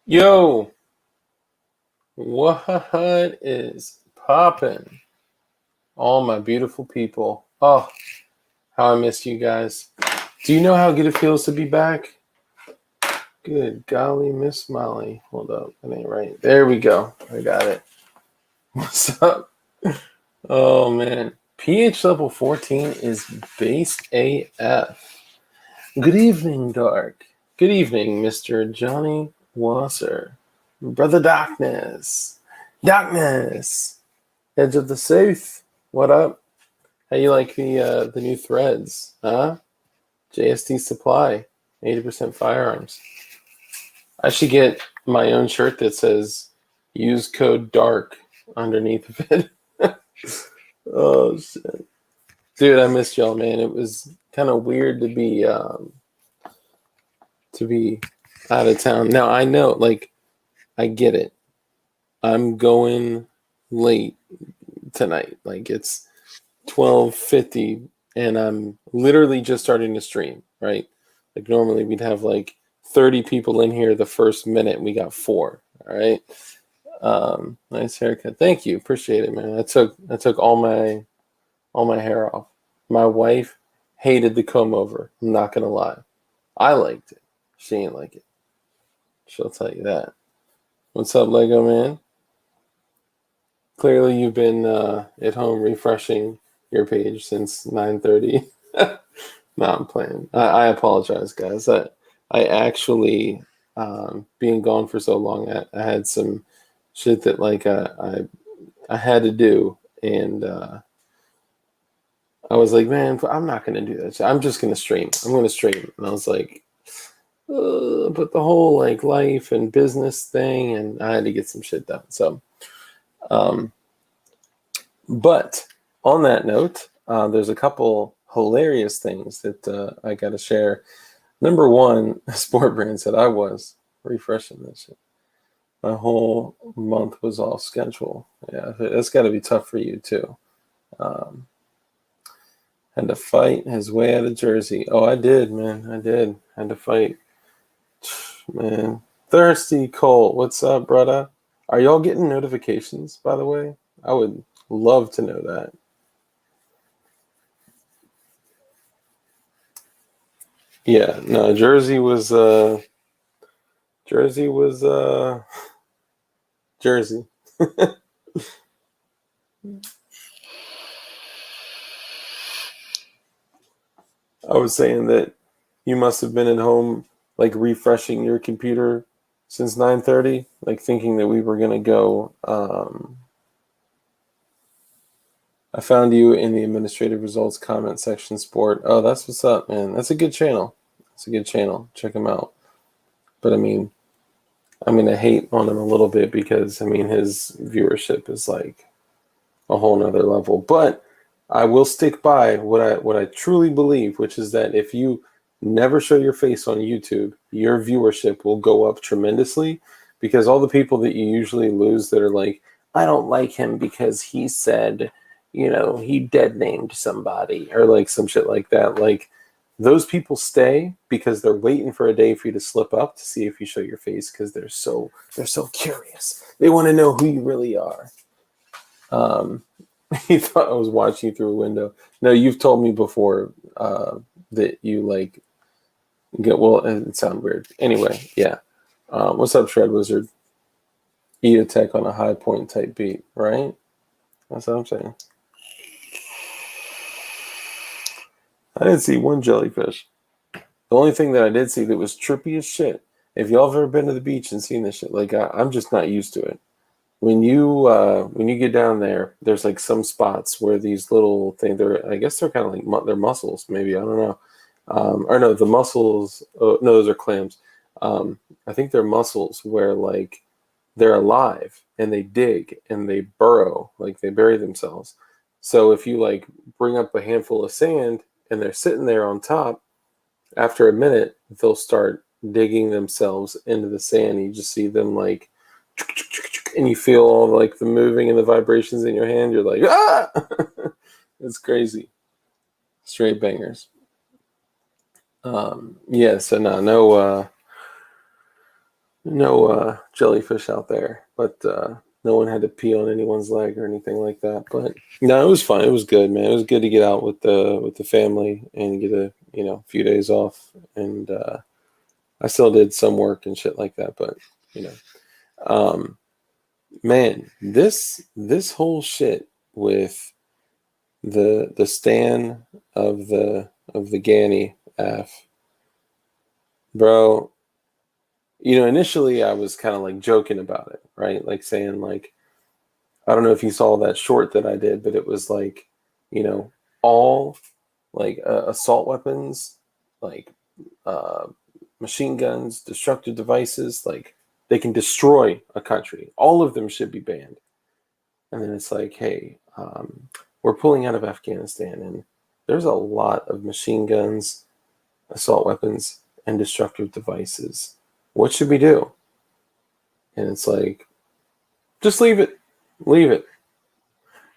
Yo, what is poppin'? All my beautiful people. Oh, how I miss you guys. Do you know how good it feels to be back? Good golly, Miss Molly. Hold up, that ain't right. There we go. I got it. What's up? Oh man. pH level 14 is base AF. Good evening, Dark. Good evening, Mr. Johnny Wasser. Brother Darkness. Darkness. Edge of the South. What up? How you like the new threads? Huh? JST Supply. 80% firearms. I should get my own shirt that says use code DARK underneath of it. Oh shit. Dude, I missed y'all, man. It was kind of weird to be out of town. Now I know, like, I get it. I'm going late tonight. Like it's 12:50 and I'm literally just starting to stream, right? Like normally we'd have like 30 people in here the first minute. We got 4, all right? Nice haircut. Thank you. Appreciate it, man. I took all my hair off. My wife hated the comb over. I'm not gonna lie. I liked it. She ain't like it. She'll tell you that. What's up, Lego man? Clearly you've been at home refreshing your page since 9:30. No, I'm playing. I apologize, guys. I actually, being gone for so long, I had some shit that like I had to do, and I was like, man, I'm not gonna do that. I'm just gonna stream. I'm gonna stream, and I was like, but the whole like life and business thing, and I had to get some shit done. So, um, but on that note, there's a couple hilarious things that I got to share. Number one, Sport Brand said I was refreshing this shit. My whole month was all schedule. Yeah, that's got to be tough for you too. Um, had to fight his way out of Jersey. Oh, I did, man. I did. Had to fight. Man, Thirsty Cole, what's up, brother? Are y'all getting notifications, by the way? I would love to know that. Yeah, no, Jersey was Jersey. I was saying that you must have been at home like refreshing your computer since 9:30, like thinking that we were gonna go. I found you in the administrative results comment section, sport. Oh, that's what's up, man. That's a good channel. It's a good channel. Check him out. But I mean, I'm gonna hate on him a little bit because I mean his viewership is like a whole nother level. But I will stick by what I truly believe, which is that if you never show your face on YouTube, your viewership will go up tremendously because all the people that you usually lose that are like, I don't like him because he said, he dead named somebody or like some shit like that. Like those people stay because they're waiting for a day for you to slip up to see if you show your face because they're so curious. They want to know who you really are. Um, he thought I was watching you through a window. No, you've told me before that you like get. Well, it sounds weird. Anyway, yeah. What's up, Shred Wizard? Eat a tech on a high point type beat, right? That's what I'm saying. I didn't see one jellyfish. The only thing that I did see that was trippy as shit. If y'all have ever been to the beach and seen this shit, like I'm just not used to it. When you get down there, there's like some spots where these little things. I guess they're kind of like they're mussels, maybe I don't know. Or no, the mussels. Oh, no, those are clams. I think they're mussels where like they're alive and they dig and they burrow, like they bury themselves. So if you like bring up a handful of sand and they're sitting there on top, after a minute they'll start digging themselves into the sand. You just see them like and you feel all like the moving and the vibrations in your hand. You're like, ah! It's crazy. Straight bangers. Yeah, so no no jellyfish out there, but no one had to pee on anyone's leg or anything like that. But no, it was fun. It was good, man. It was good to get out with the family and get a few days off. And I still did some work and shit like that, but you know, um, man, this whole shit with the stan of the Ganny F, bro. Initially I was kind of like joking about it, right? Like saying like, I don't know if you saw that short that I did, but it was like, you know, all like assault weapons, like uh, machine guns, destructive devices, like they can destroy a country. All of them should be banned. And then it's like, hey, we're pulling out of Afghanistan, and there's a lot of machine guns, assault weapons, and destructive devices. What should we do? And it's like, just leave it. Leave it.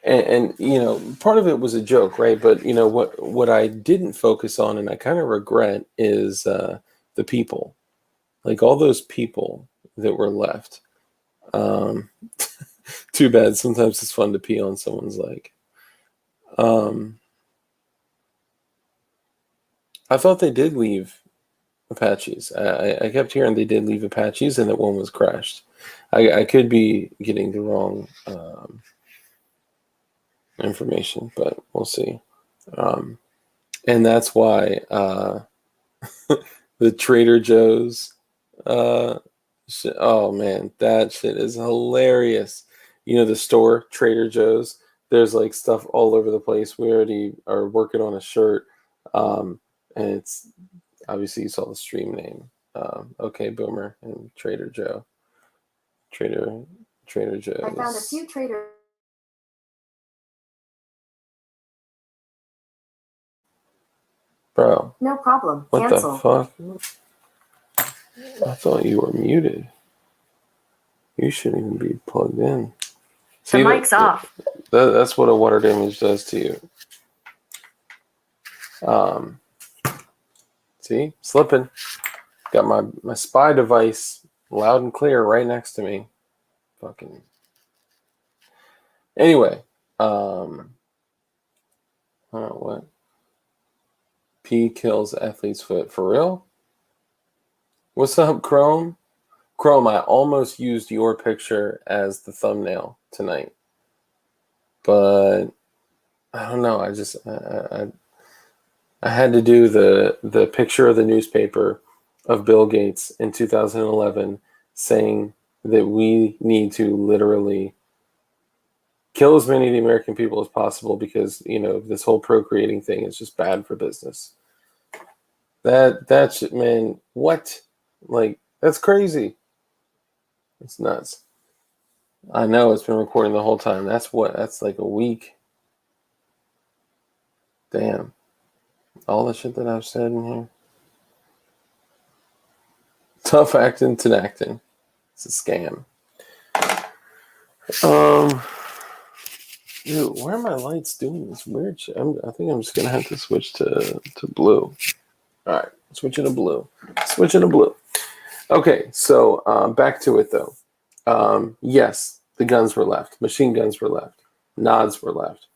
And part of it was a joke, right? But what I didn't focus on, and I kind of regret, is the people, like all those people that were left. Um, Too bad. Sometimes it's fun to pee on someone's leg. Um, I thought they did leave Apaches. I kept hearing they did leave Apaches, and that one was crashed. I could be getting the wrong information, but we'll see. Um, and that's why the Trader Joe's. Oh man, that shit is hilarious. The store Trader Joe's. There's like stuff all over the place. We already are working on a shirt, and it's obviously you saw the stream name. Okay, Boomer and Trader Joe. Trader Joe's. I found a few Trader. Bro. No problem. What Cancel. the fuck? I thought you were muted. You shouldn't even be plugged in. The mic's off. That's what a water damage does to you. See? Slipping. Got my spy device loud and clear right next to me. Fucking. Anyway. What? P kills athlete's foot. For real? What's up, Chrome? Chrome, I almost used your picture as the thumbnail tonight. But I don't know. I had to do the picture of the newspaper of Bill Gates in 2011 saying that we need to literally kill as many of the American people as possible because, this whole procreating thing is just bad for business. That shit, man, what? Like, that's crazy. It's nuts. I know it's been recording the whole time. That's like a week. Damn. All the shit that I've said in here. Tough acting to acting. It's a scam. Dude, why are my lights doing this weird shit? I think I'm just gonna have to switch to blue. All right, switching to blue. Okay, so back to it though. Yes, the guns were left. Machine guns were left. Nods were left.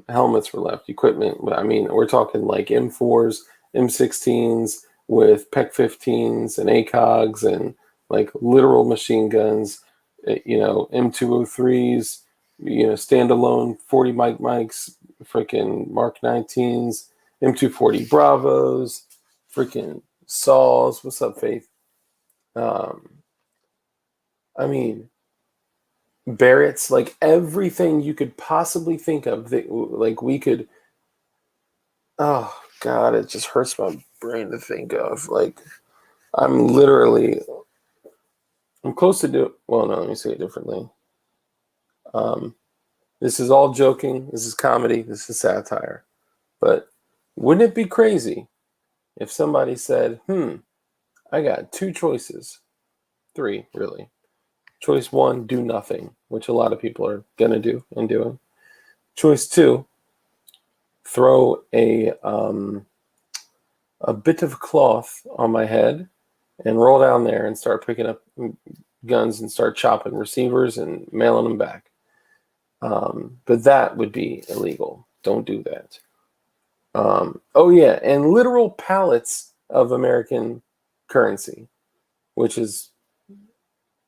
Helmets were left. Equipment. I mean, we're talking like M4s, M16s with PEC-15s and ACOGs and like literal machine guns. M203s. Standalone 40 mics, freaking Mark 19s, M240 Bravos, freaking Saws. What's up, Faith? I mean, Barrett's, like everything you could possibly think of that, like we could. Oh God, it just hurts my brain to think of. Like, I'm close to do. Well, no, let me say it differently. This is all joking. This is comedy. This is satire. But wouldn't it be crazy if somebody said, I got two choices. Three, really. Choice one, do nothing, which a lot of people are going to do and doing. Choice two, throw a bit of cloth on my head and roll down there and start picking up guns and start chopping receivers and mailing them back. But that would be illegal. Don't do that. Oh yeah, and literal pallets of American currency, which is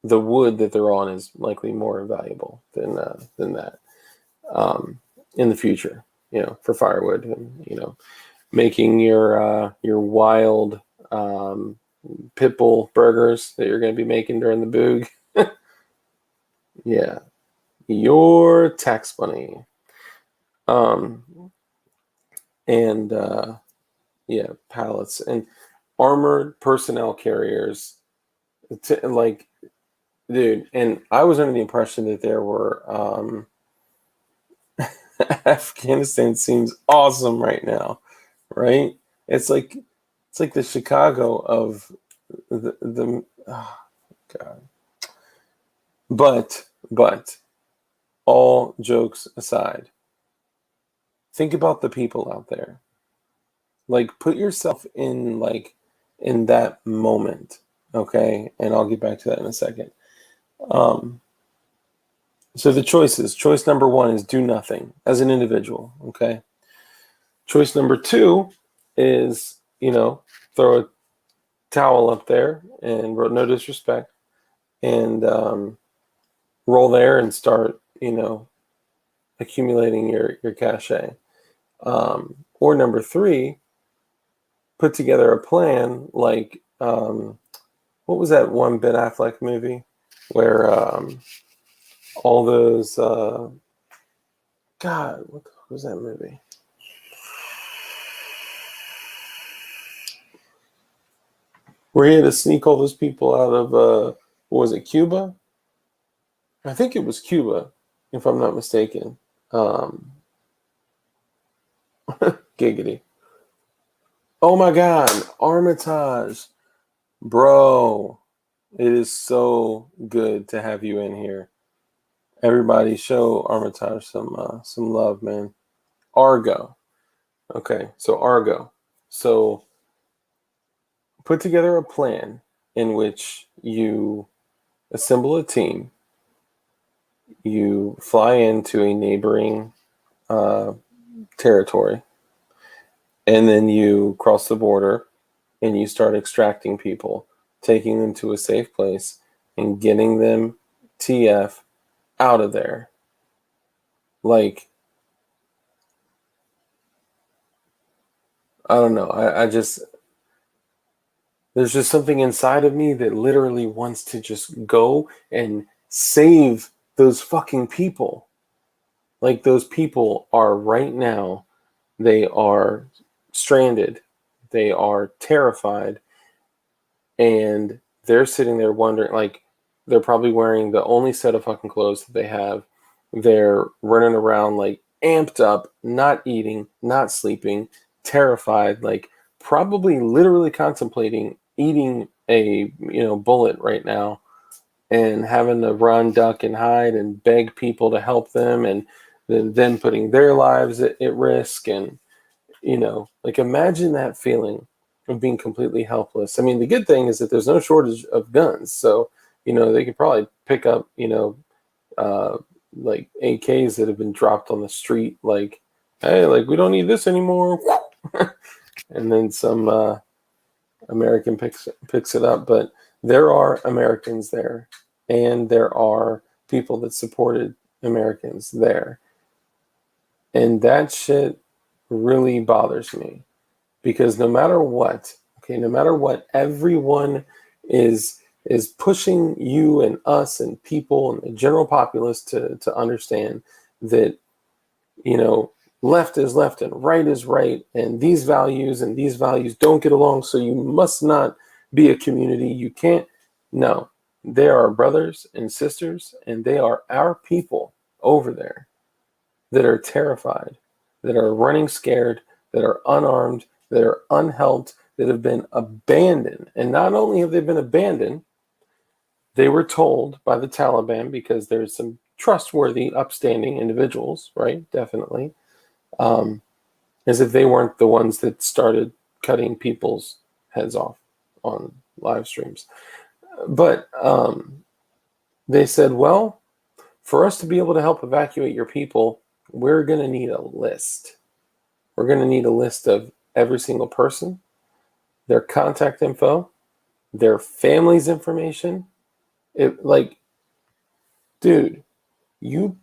the wood that they're on is likely more valuable than that in the future. For firewood, and making your wild pit bull burgers that you're going to be making during the boog. Yeah, your tax money. And yeah, pallets and armored personnel carriers. Like, dude, and I was under the impression that there were Afghanistan seems awesome right now, right? It's like the Chicago of the oh, God. But all jokes aside, think about the people out there. Like, put yourself in that moment, okay? And I'll get back to that in a second. So the choices. Choice number 1 is do nothing as an individual, okay? Choice number 2 is, throw a towel up there and wrote no disrespect and roll there and start, accumulating your cachet. Or number 3, put together a plan like, what was that one Ben Affleck movie where all those, God, what the fuck was that movie? Where he had to sneak all those people out of, what was it, Cuba? I think it was Cuba, if I'm not mistaken. Giggity. Oh my God, Armitage. Bro, it is so good to have you in here. Everybody show Armitage some love, man. Argo. Okay, so Argo. So put together a plan in which you assemble a team, you fly into a neighboring territory, and then you cross the border and you start extracting people, taking them to a safe place, and getting them TF out of there. Like, I don't know. I just, there's just something inside of me that literally wants to just go and save those fucking people. Like, those people are right now, they are stranded, they are terrified, and they're sitting there wondering, like, they're probably wearing the only set of fucking clothes that they have. They're running around like amped up, not eating, not sleeping, terrified, like probably literally contemplating eating a bullet right now and having to run, duck, and hide and beg people to help them, and then putting their lives at risk. And like, imagine that feeling of being completely helpless. I mean, the good thing is that there's no shortage of guns, so they could probably pick up like AKs that have been dropped on the street, like, hey, like, we don't need this anymore. And then some American picks it up. But there are Americans there, and there are people that supported Americans there. And that shit really bothers me, because no matter what, everyone is pushing you and us and people and the general populace to understand that left is left and right is right, and these values don't get along, so you must not be a community. You can't. No, they are brothers and sisters, and they are our people over there that are terrified, that are running scared, that are unarmed, that are unhelped, that have been abandoned. And not only have they been abandoned, they were told by the Taliban, because there's some trustworthy, upstanding individuals, right? Definitely. As if they weren't the ones that started cutting people's heads off on live streams. But they said, well, for us to be able to help evacuate your people, we're going to need a list. We're going to need a list of every single person, their contact info, their family's information. Dude, you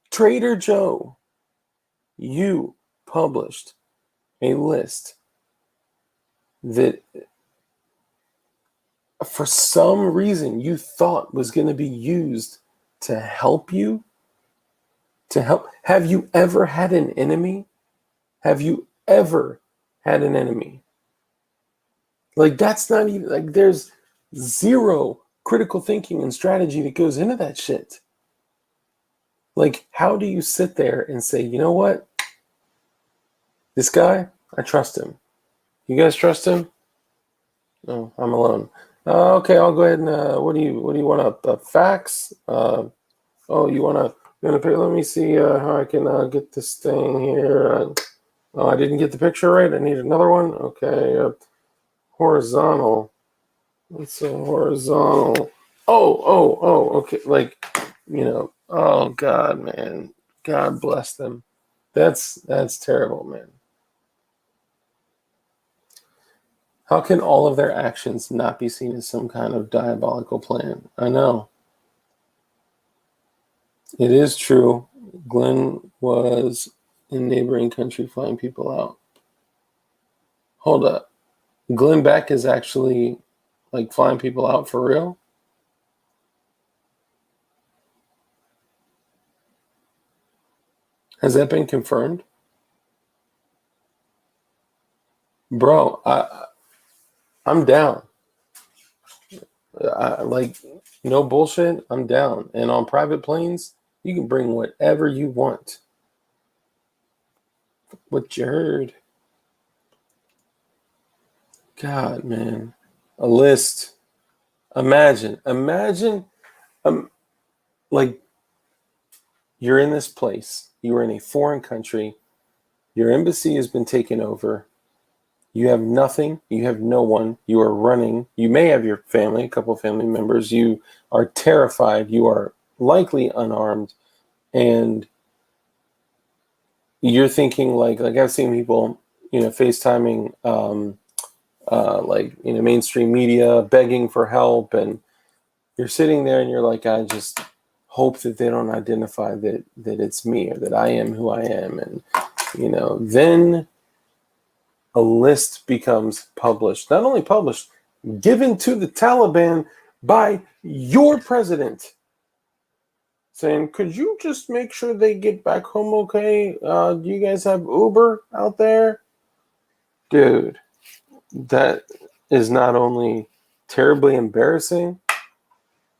Trader Joe, you published a list that for some reason you thought was going to be used to help you. Have you ever had an enemy? Have you ever had an enemy? Like, that's not even, like, there's zero critical thinking and strategy that goes into that shit. Like, how do you sit there and say, you know what? This guy, I trust him. You guys trust him? No, I'm alone. Okay, I'll go ahead and what do you want? A fax? You want to pay? Let me see how I can get this thing here. I didn't get the picture right. I need another one. Okay, horizontal. It's a horizontal. Oh. Okay, like, Oh God, man. God bless them. That's terrible, man. How can all of their actions not be seen as some kind of diabolical plan? I know. It is true. Glenn was in neighboring country flying people out. Hold up. Glenn Beck is actually like flying people out for real? Has that been confirmed? Bro, I'm down. No bullshit, I'm down. And on private planes, you can bring whatever you want. What you heard. God, man. A list. Imagine, like, you're in this place. You're in a foreign country. Your embassy has been taken over. You have nothing. You have no one. You are running. You may have your family, a couple of family members. You are terrified. You are likely unarmed. And you're thinking like I've seen people, FaceTiming, mainstream media, begging for help. And you're sitting there and you're like, I just hope that they don't identify that it's me or that I am who I am. And, then a list becomes published, not only published, given to the Taliban by your president, saying, could you just make sure they get back home okay? Do you guys have Uber out there? Dude, that is not only terribly embarrassing,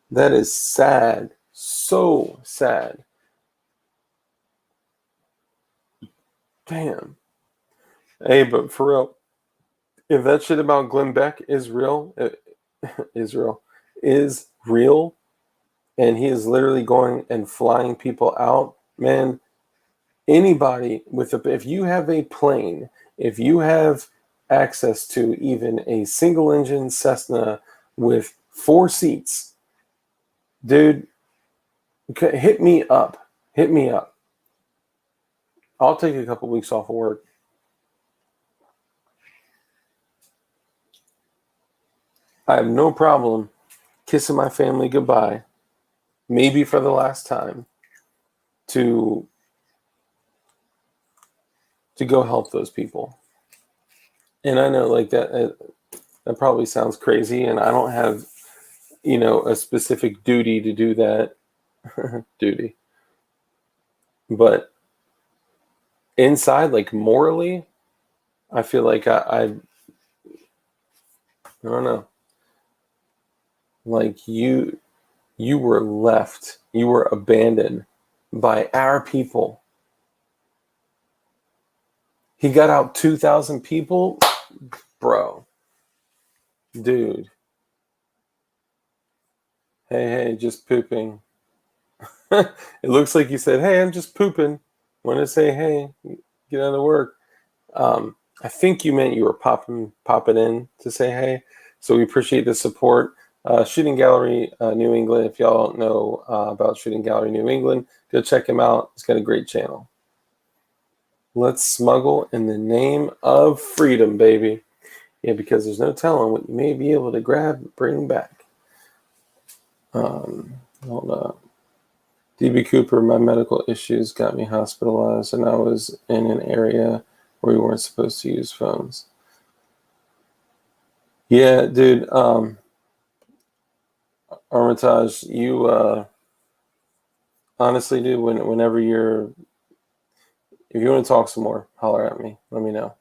that is sad. So sad. Damn. Hey, but for real, if that shit about Glenn Beck is real, is real, and he is literally going and flying people out, man, anybody if you have a plane, if you have access to even a single engine Cessna with 4 seats, dude, hit me up. I'll take a couple weeks off of work. I have no problem kissing my family goodbye, maybe for the last time, to go help those people. And I know, like, that probably sounds crazy, and I don't have, a specific duty to do that. Duty. But inside, like, morally, I feel like I don't know. Like, you were left, you were abandoned by our people. He got out 2,000 people, bro. Dude. Hey, just pooping. It looks like you said, hey, I'm just pooping. Want to say, hey, get out of work. I think you meant you were popping in to say hey. So we appreciate the support. Shooting Gallery New England. If y'all don't know about Shooting Gallery New England, go check him out. He's got a great channel. Let's smuggle in the name of freedom, baby. Yeah, because there's no telling what you may be able to grab and bring back. Hold up. DB Cooper, my medical issues got me hospitalized, and I was in an area where we weren't supposed to use phones. Yeah, dude. Armitage, you honestly, dude. Whenever if you want to talk some more, holler at me. Let me know.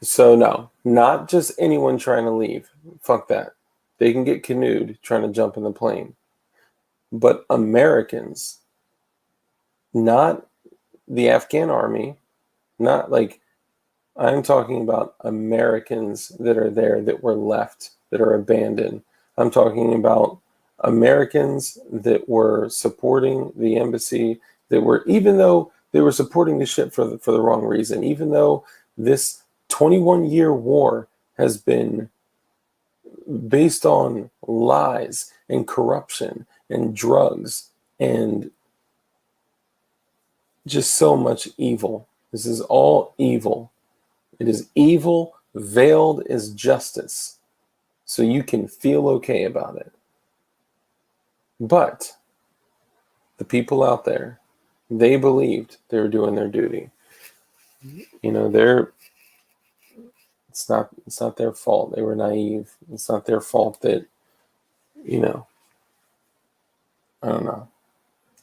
So no, not just anyone trying to leave. Fuck that. They can get canoed trying to jump in the plane. But Americans, not the Afghan army, not like I'm talking about Americans that are there that were left, that are abandoned. I'm talking about Americans that were supporting the embassy, that were, even though they were supporting the ship for the wrong reason, even though this 21-year war has been based on lies and corruption and drugs and just so much evil. This is all evil. It is evil veiled as justice, so you can feel okay about it. But the people out there, they believed they were doing their duty. You know, it's not their fault. They were naive. It's not their fault that, you know, I don't know.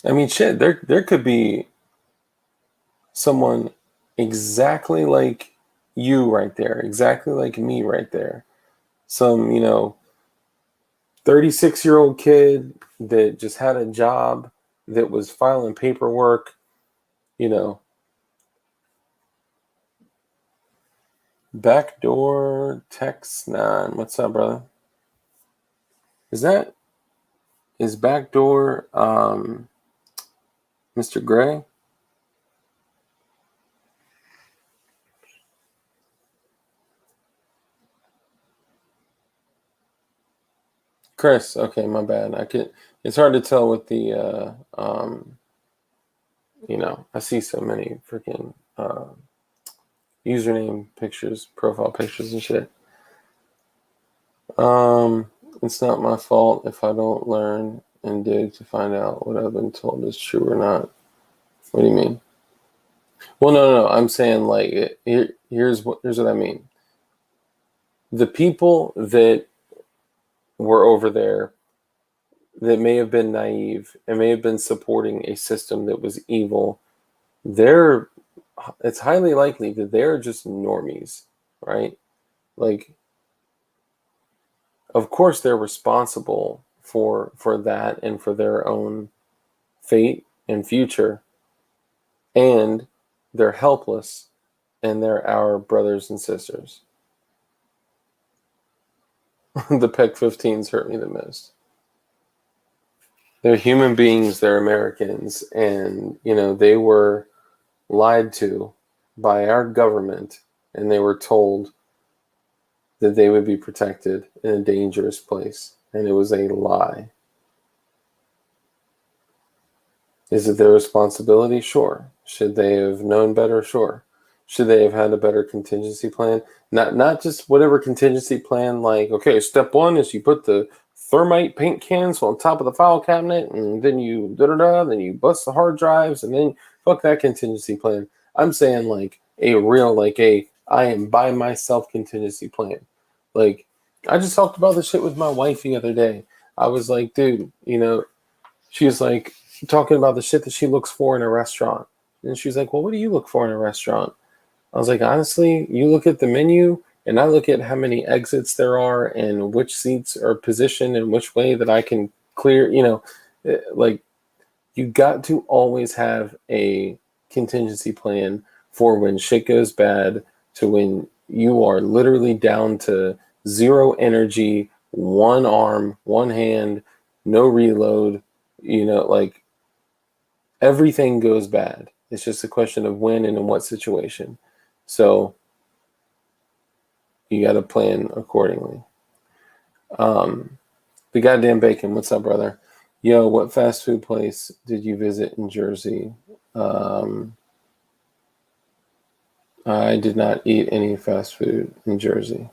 I mean, shit, there could be someone exactly like you right there, exactly like me right there. Some, 36-year-old kid that just had a job, that was filing paperwork, you know. Backdoor text 9. What's up, brother? Is backdoor Mr. Gray? Chris, okay, my bad. It's hard to tell with the I see so many freaking username pictures, profile pictures and shit. It's not my fault if I don't learn and dig to find out what I've been told is true or not. What do you mean? Well, no. I'm saying, like, here's what I mean. The people that were over there that may have been naive and may have been supporting a system that was evil, it's highly likely that they're just normies, right? Like, of course they're responsible for that and for their own fate and future, and they're helpless, and they're our brothers and sisters. The PEC 15s hurt me the most. They're human beings, they're Americans, and they were lied to by our government, and they were told that they would be protected in a dangerous place, and it was a lie. Is it their responsibility? Sure. Should they have known better? Sure. Should they have had a better contingency plan? Not just whatever contingency plan, like, okay, step one is you put the thermite paint cans on top of the file cabinet, and then you then you bust the hard drives, and then fuck that contingency plan. I'm saying, like, a real, like, I am by myself contingency plan. Like, I just talked about this shit with my wife the other day. I was like, dude, she was like talking about the shit that she looks for in a restaurant. And she's like, well, what do you look for in a restaurant? I was like, honestly, you look at the menu and I look at how many exits there are and which seats are positioned and which way that I can clear, like, you got to always have a contingency plan for when shit goes bad, to when you are literally down to zero energy, one arm, one hand, no reload, like, everything goes bad. It's just a question of when and in what situation. So you got to plan accordingly. The goddamn bacon. What's up, brother? Yo, what fast food place did you visit in Jersey? I did not eat any fast food in Jersey.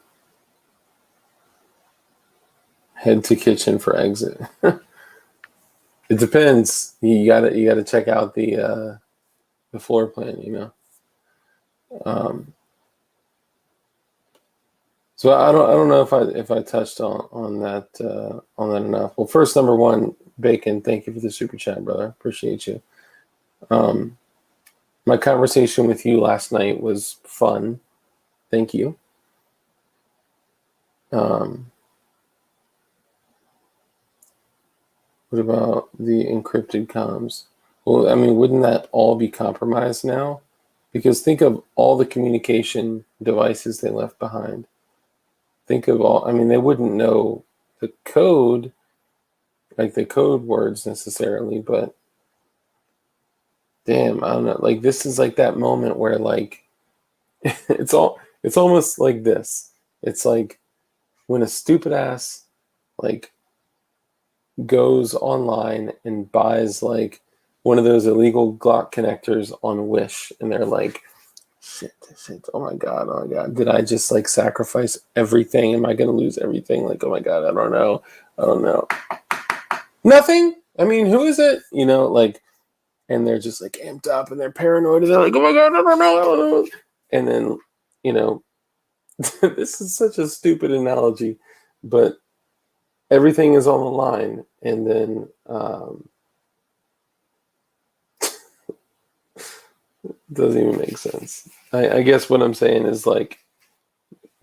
Head to kitchen for exit. It depends. You gotta check out the floor plan, you know. So I don't know if I touched on that enough. Well, first, number one, Bacon. Thank you for the super chat, brother. Appreciate you. My conversation with you last night was fun. Thank you. What about the encrypted comms? Well, I mean, wouldn't that all be compromised now? Because think of all the communication devices they left behind. Think of all, I mean, they wouldn't know the code, like the code words necessarily, but damn, I don't know. Like, this is like that moment where, like, it's almost like this. It's like when a stupid ass, like, goes online and buys like one of those illegal Glock connectors on Wish, and they're like, shit, oh my god, did I just like sacrifice everything? Am I gonna lose everything? Like, oh my god, I don't know. Nothing. I mean, who is it? You know, like, and they're just like amped up and they're paranoid and they're like, oh my god, I don't know. And then, you know, this is such a stupid analogy, but everything is on the line, and then doesn't even make sense. I guess what I'm saying is, like,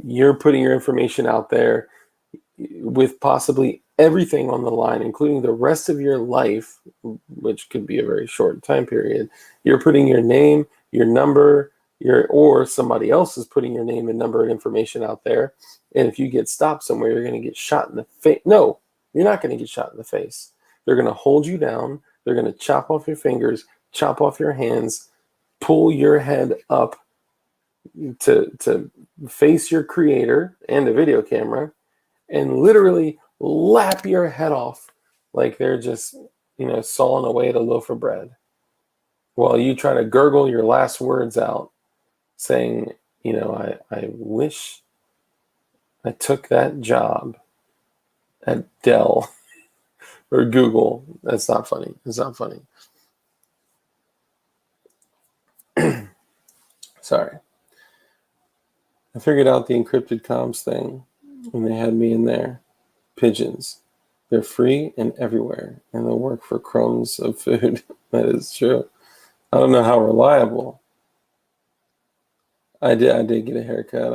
you're putting your information out there with possibly everything on the line, including the rest of your life, which could be a very short time period. You're putting your name, your number, or somebody else is putting your name and number and information out there. And if you get stopped somewhere, you're going to get shot in the face. No, you're not going to get shot in the face. They're going to hold you down. They're going to chop off your fingers, chop off your hands, pull your head up to face your creator and a video camera, and literally lap your head off like they're just, you know, sawing away at a loaf of bread while you try to gurgle your last words out saying, you know, I wish I took that job at Dell or Google. That's not funny. It's not funny. Sorry. I figured out the encrypted comms thing when they had me in there. Pigeons. They're free and everywhere, and they'll work for crumbs of food. That is true. I don't know how reliable. I did get a haircut.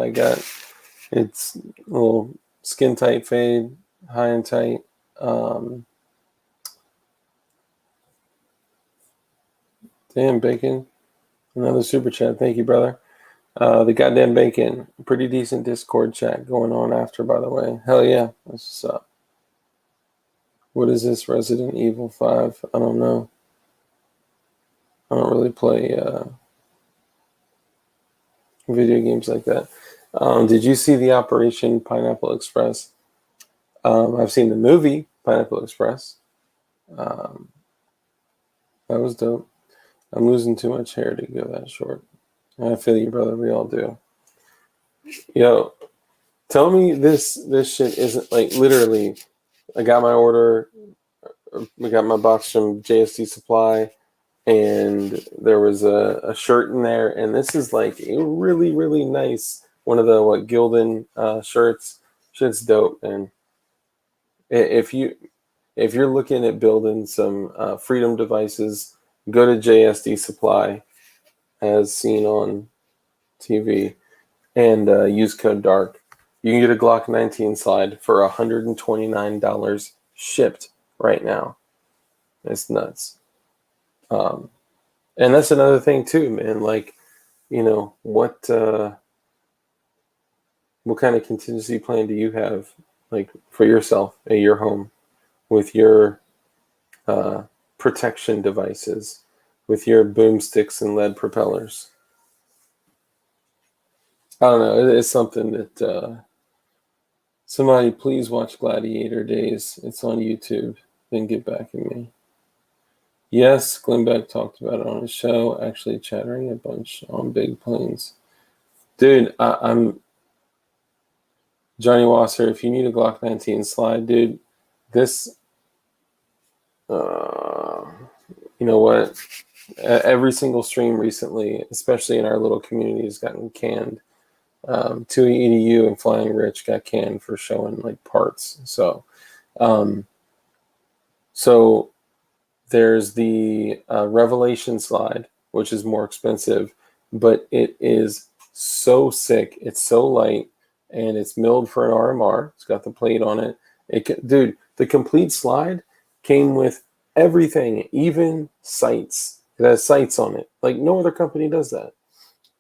It's a little skin tight fade, high and tight. Damn, Bacon. Another super chat. Thank you, brother. The goddamn Bacon. Pretty decent Discord chat going on after, by the way. Hell yeah. That's what's up. What is this, Resident Evil 5? I don't know. I don't really play video games like that. Did you see the Operation Pineapple Express? I've seen the movie Pineapple Express. That was dope. I'm losing too much hair to go that short. I feel you, brother. We all do. Yo, tell me this shit isn't like literally. I got my order. I got my box from JSD Supply, and there was a shirt in there, and this is like a really, really nice one of the Gildan shirts. Shit's dope, and if you're looking at building some Freedom devices, go to JSD Supply, as seen on TV, and use code DARK. You can get a Glock 19 slide for $129 shipped right now. It's nuts. And that's another thing too, man. Like, you know, what kind of contingency plan do you have, like, for yourself at your home with your protection devices, with your boomsticks and lead propellers. I don't know. It's something that somebody please watch Gladiator Days. It's on YouTube. Then get back at me. Yes, Glenn Beck talked about it on his show, actually chattering a bunch on big planes. Dude, I'm Johnny Wasser. If you need a Glock 19 slide, dude, this, you know what? Every single stream recently, especially in our little community, has gotten canned. 2EDU and Flying Rich got canned for showing like parts. So there's the Revelation slide, which is more expensive, but it is so sick. It's so light, and it's milled for an RMR. It's got the plate on it. Dude, the complete slide came with everything, even sights. It has sights on it. Like no other company does that.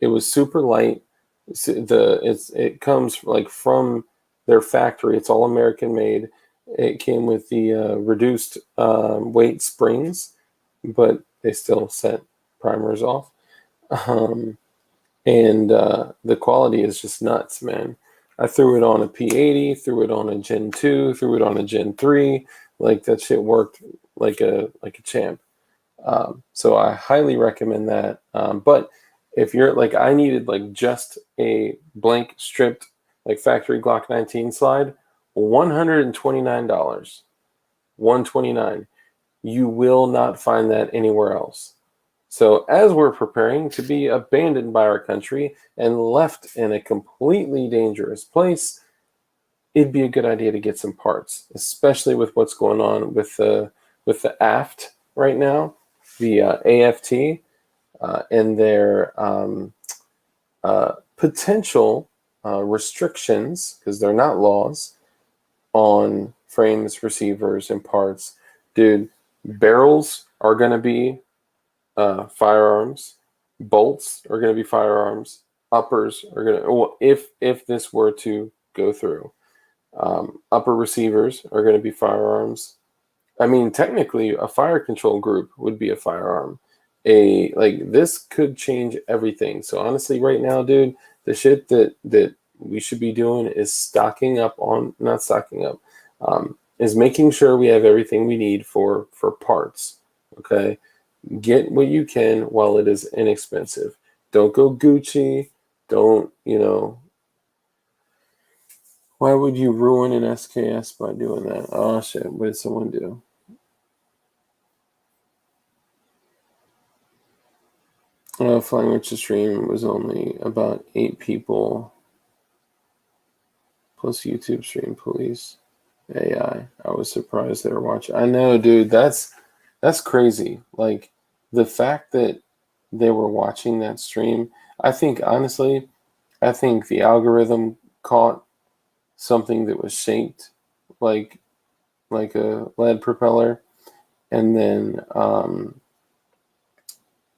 It was super light. It comes like from their factory. It's all American made. It came with the reduced weight springs, but they still set primers off. And the quality is just nuts, man. I threw it on a P80, threw it on a Gen 2, threw it on a Gen 3. Like that shit worked like a champ. So I highly recommend that. But if you're like, I needed like just a blank stripped like factory Glock 19 slide, $129. $129. You will not find that anywhere else. So as we're preparing to be abandoned by our country and left in a completely dangerous place, it'd be a good idea to get some parts, especially with what's going on with the AFT right now, the AFT, and their potential restrictions, because they're not laws, on frames, receivers, and parts. Dude, barrels are going to be firearms. Bolts are going to be firearms. Uppers are going to, if this were to go through. Upper receivers are going to be firearms. I mean, technically, a fire control group would be a firearm. This could change everything. So honestly, right now, dude, the shit that we should be doing is is making sure we have everything we need for parts. Okay, get what you can while it is inexpensive. Don't go Gucci. Don't, why would you ruin an SKS by doing that? Oh shit, what did someone do? Flying Rich's stream was only about 8 people plus YouTube stream police AI. I was surprised they were watching. I know, dude, that's crazy. Like the fact that they were watching that stream, I think the algorithm caught something that was shaped like a lead propeller, and then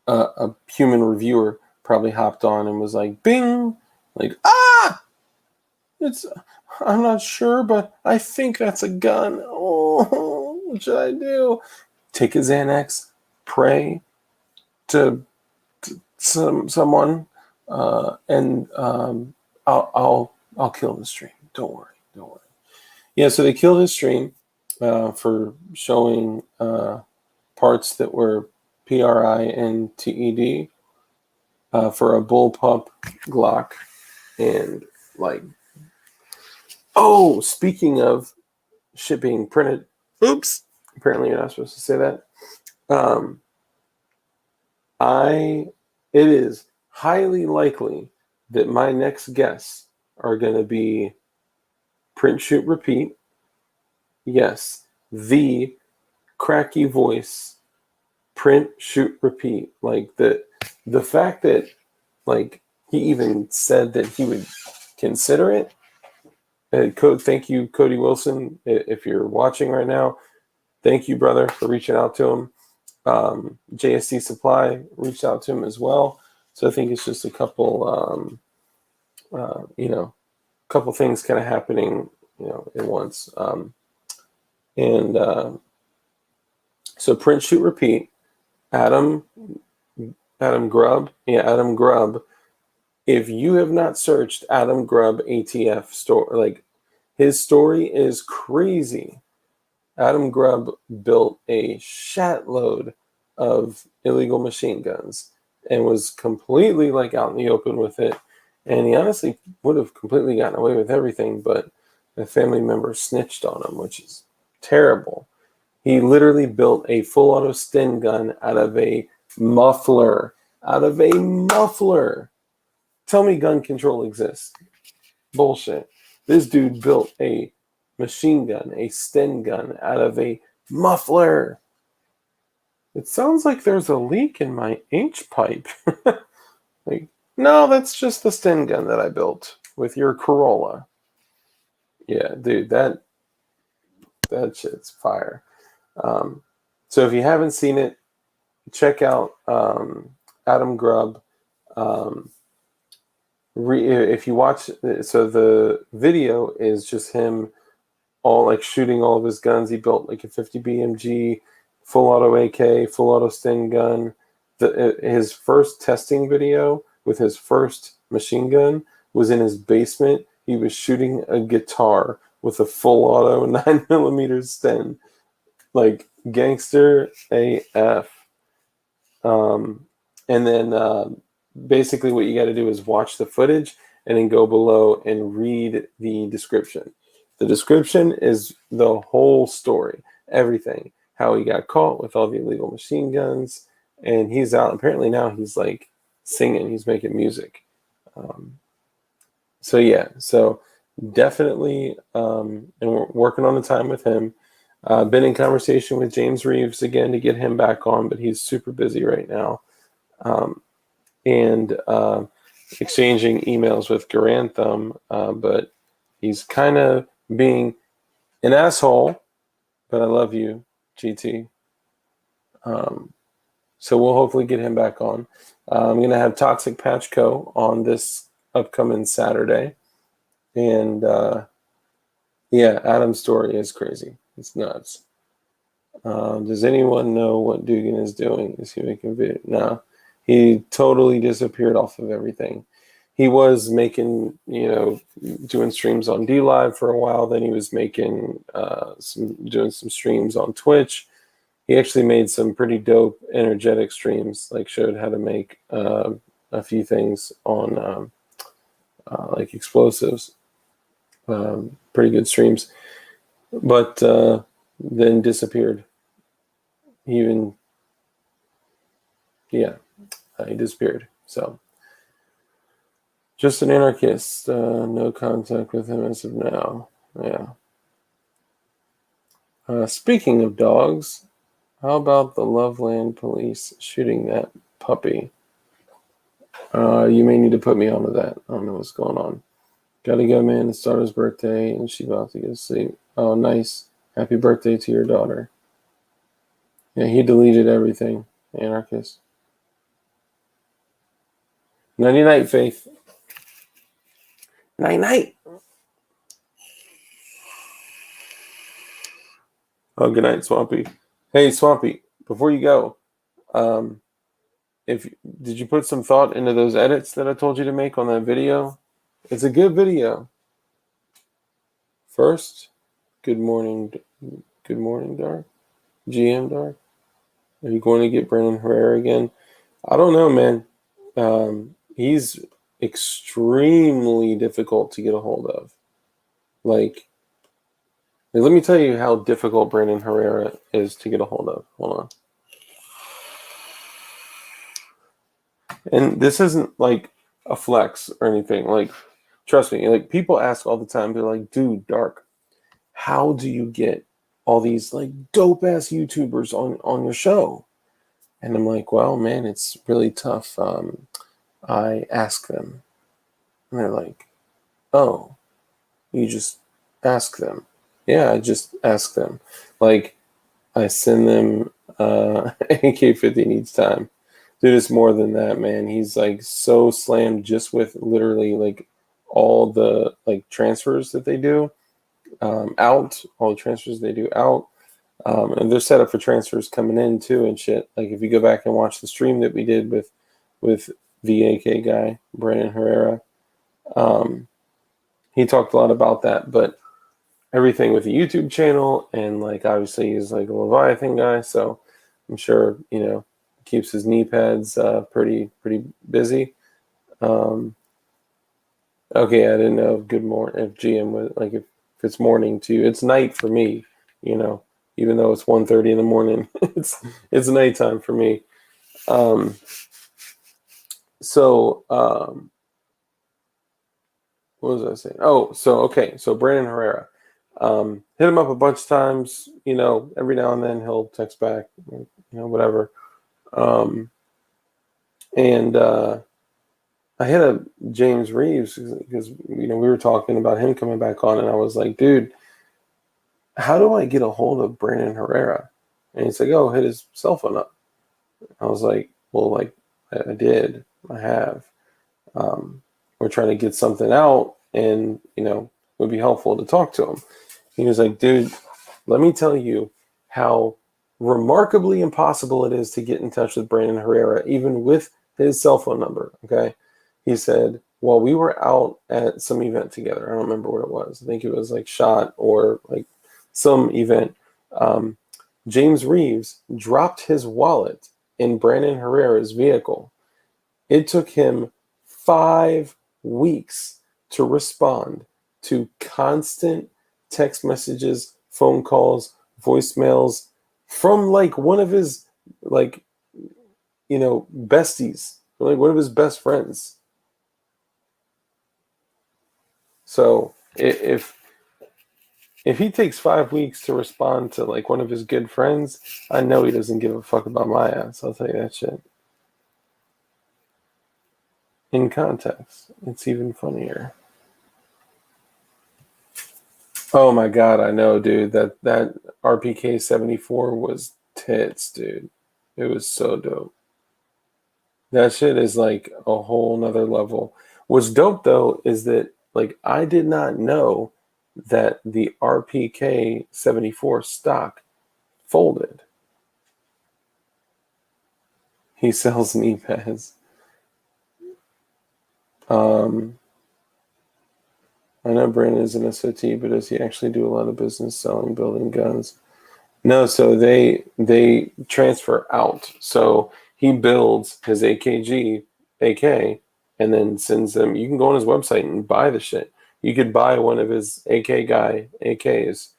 a human reviewer probably hopped on and was like, bing, like, I'm not sure, but I think that's a gun. Oh, what should I do? Take a Xanax, pray to someone, and I'll kill the stream. Don't worry. Yeah, so they killed his stream for showing parts that were PRI and TED for a bullpup Glock. And speaking of shit being printed, oops, apparently you're not supposed to say that. It is highly likely that my next guests are going to be print, shoot, repeat. Yes, the cracky voice, print, shoot, repeat. Like the fact that he even said that he would consider it. Thank you, Cody Wilson, if you're watching right now. Thank you, brother, for reaching out to him. JSC Supply reached out to him as well. So I think it's just a couple, couple things kind of happening, at once. So print, shoot, repeat. Adam Adam Grubb. Yeah, Adam Grubb. If you have not searched Adam Grubb ATF story, like his story is crazy. Adam Grubb built a shatload of illegal machine guns and was completely like out in the open with it. And he honestly would have completely gotten away with everything, but a family member snitched on him, which is terrible. He literally built a full auto Sten gun out of a muffler. Out of a muffler. Tell me gun control exists. Bullshit. This dude built a machine gun, a Sten gun, out of a muffler. It sounds like there's a leak in my H pipe. Like, no, that's just the Sten gun that I built with your Corolla. Yeah, dude, that shit's fire. So if you haven't seen it, check out Adam Grubb. If you watch, so the video is just him all like shooting all of his guns. He built like a 50 BMG, full auto AK, full auto Sten gun. His first testing video with his first machine gun was in his basement. He was shooting a guitar with a full auto 9mm Sten, like gangster AF. And then basically what you got to do is watch the footage and then go below and read the description. The description is the whole story, everything, how he got caught with all the illegal machine guns, and he's out. Apparently now he's like singing, he's making music. So yeah, so definitely, and we're working on the time with him. Been in conversation with James Reeves again to get him back on, but he's super busy right now. And exchanging emails with Garantham, but he's kind of being an asshole, but I love you, GT. So we'll hopefully get him back on. I'm going to have Toxic Patch Co. on this upcoming Saturday. And yeah, Adam's story is crazy. It's nuts. Does anyone know what Dugan is doing? Is he making video? No. He totally disappeared off of everything. He was making, doing streams on DLive for a while. Then he was making doing some streams on Twitch. He actually made some pretty dope, energetic streams, like showed how to make a few things on like explosives. Pretty good streams. But then disappeared. He disappeared. So, just an anarchist. No contact with him as of now. Yeah. Speaking of dogs, how about the Loveland police shooting that puppy? You may need to put me onto that. I don't know what's going on. Gotta go, man. It's daughter's birthday, and she's about to go to sleep. Oh, nice. Happy birthday to your daughter. Yeah, he deleted everything. Anarchist. Nighty-night, Faith. Night-night. Oh, good night, Swampy. Hey, Swampy, before you go, did you put some thought into those edits that I told you to make on that video? It's a good video. First, good morning, Dark. GM Dark. Are you going to get Brandon Herrera again? I don't know, man. He's extremely difficult to get a hold of. Like, let me tell you how difficult Brandon Herrera is to get a hold of. Hold on. And this isn't like a flex or anything. Like, trust me, like people ask all the time, they're like, dude, Dark, how do you get all these like dope ass YouTubers on your show? And I'm like, well, man, it's really tough. I ask them. And they're like, oh, you just ask them. Yeah, I just ask them. Like, I send them AK-50 needs time. Dude, it's more than that, man. He's like so slammed just with literally like all the like transfers that they do out, all the transfers they do out. And they're set up for transfers coming in too and shit. Like if you go back and watch the stream that we did with with the AK guy, Brandon Herrera. He talked a lot about that, but everything with the YouTube channel and like obviously he's like a Leviathan guy, so I'm sure keeps his knee pads pretty busy. Okay, I didn't know if good morning if GM was like if it's morning to you. It's night for me, even though it's 1:30 in the morning. it's nighttime for me. Um, so what was I saying? Oh, so okay, so Brandon Herrera. Hit him up a bunch of times, every now and then he'll text back, whatever. And I hit up James Reeves because we were talking about him coming back on, and I was like, dude, how do I get a hold of Brandon Herrera? And he's like, oh, hit his cell phone up. I was like, well, like I have. We're trying to get something out, and it would be helpful to talk to him. He was like, dude, let me tell you how remarkably impossible it is to get in touch with Brandon Herrera, even with his cell phone number. Okay. He said, well, we were out at some event together. I don't remember what it was. I think it was like SHOT or like some event. James Reeves dropped his wallet in Brandon Herrera's vehicle. It took him 5 weeks to respond to constant text messages, phone calls, voicemails from like one of his besties, like one of his best friends. So if he takes 5 weeks to respond to like one of his good friends, I know he doesn't give a fuck about my ass. I'll tell you that shit. In context, it's even funnier. Oh my god, I know, dude. That RPK 74 was tits, dude. It was so dope. That shit is like a whole nother level. What's dope though is that like I did not know that the RPK 74 stock folded. He sells knee pads. I know Brandon is an SOT, but does he actually do a lot of business selling, building guns? No, so they transfer out. So he builds his AKG AK and then sends them. You can go on his website and buy the shit. You could buy one of his AK guy AKs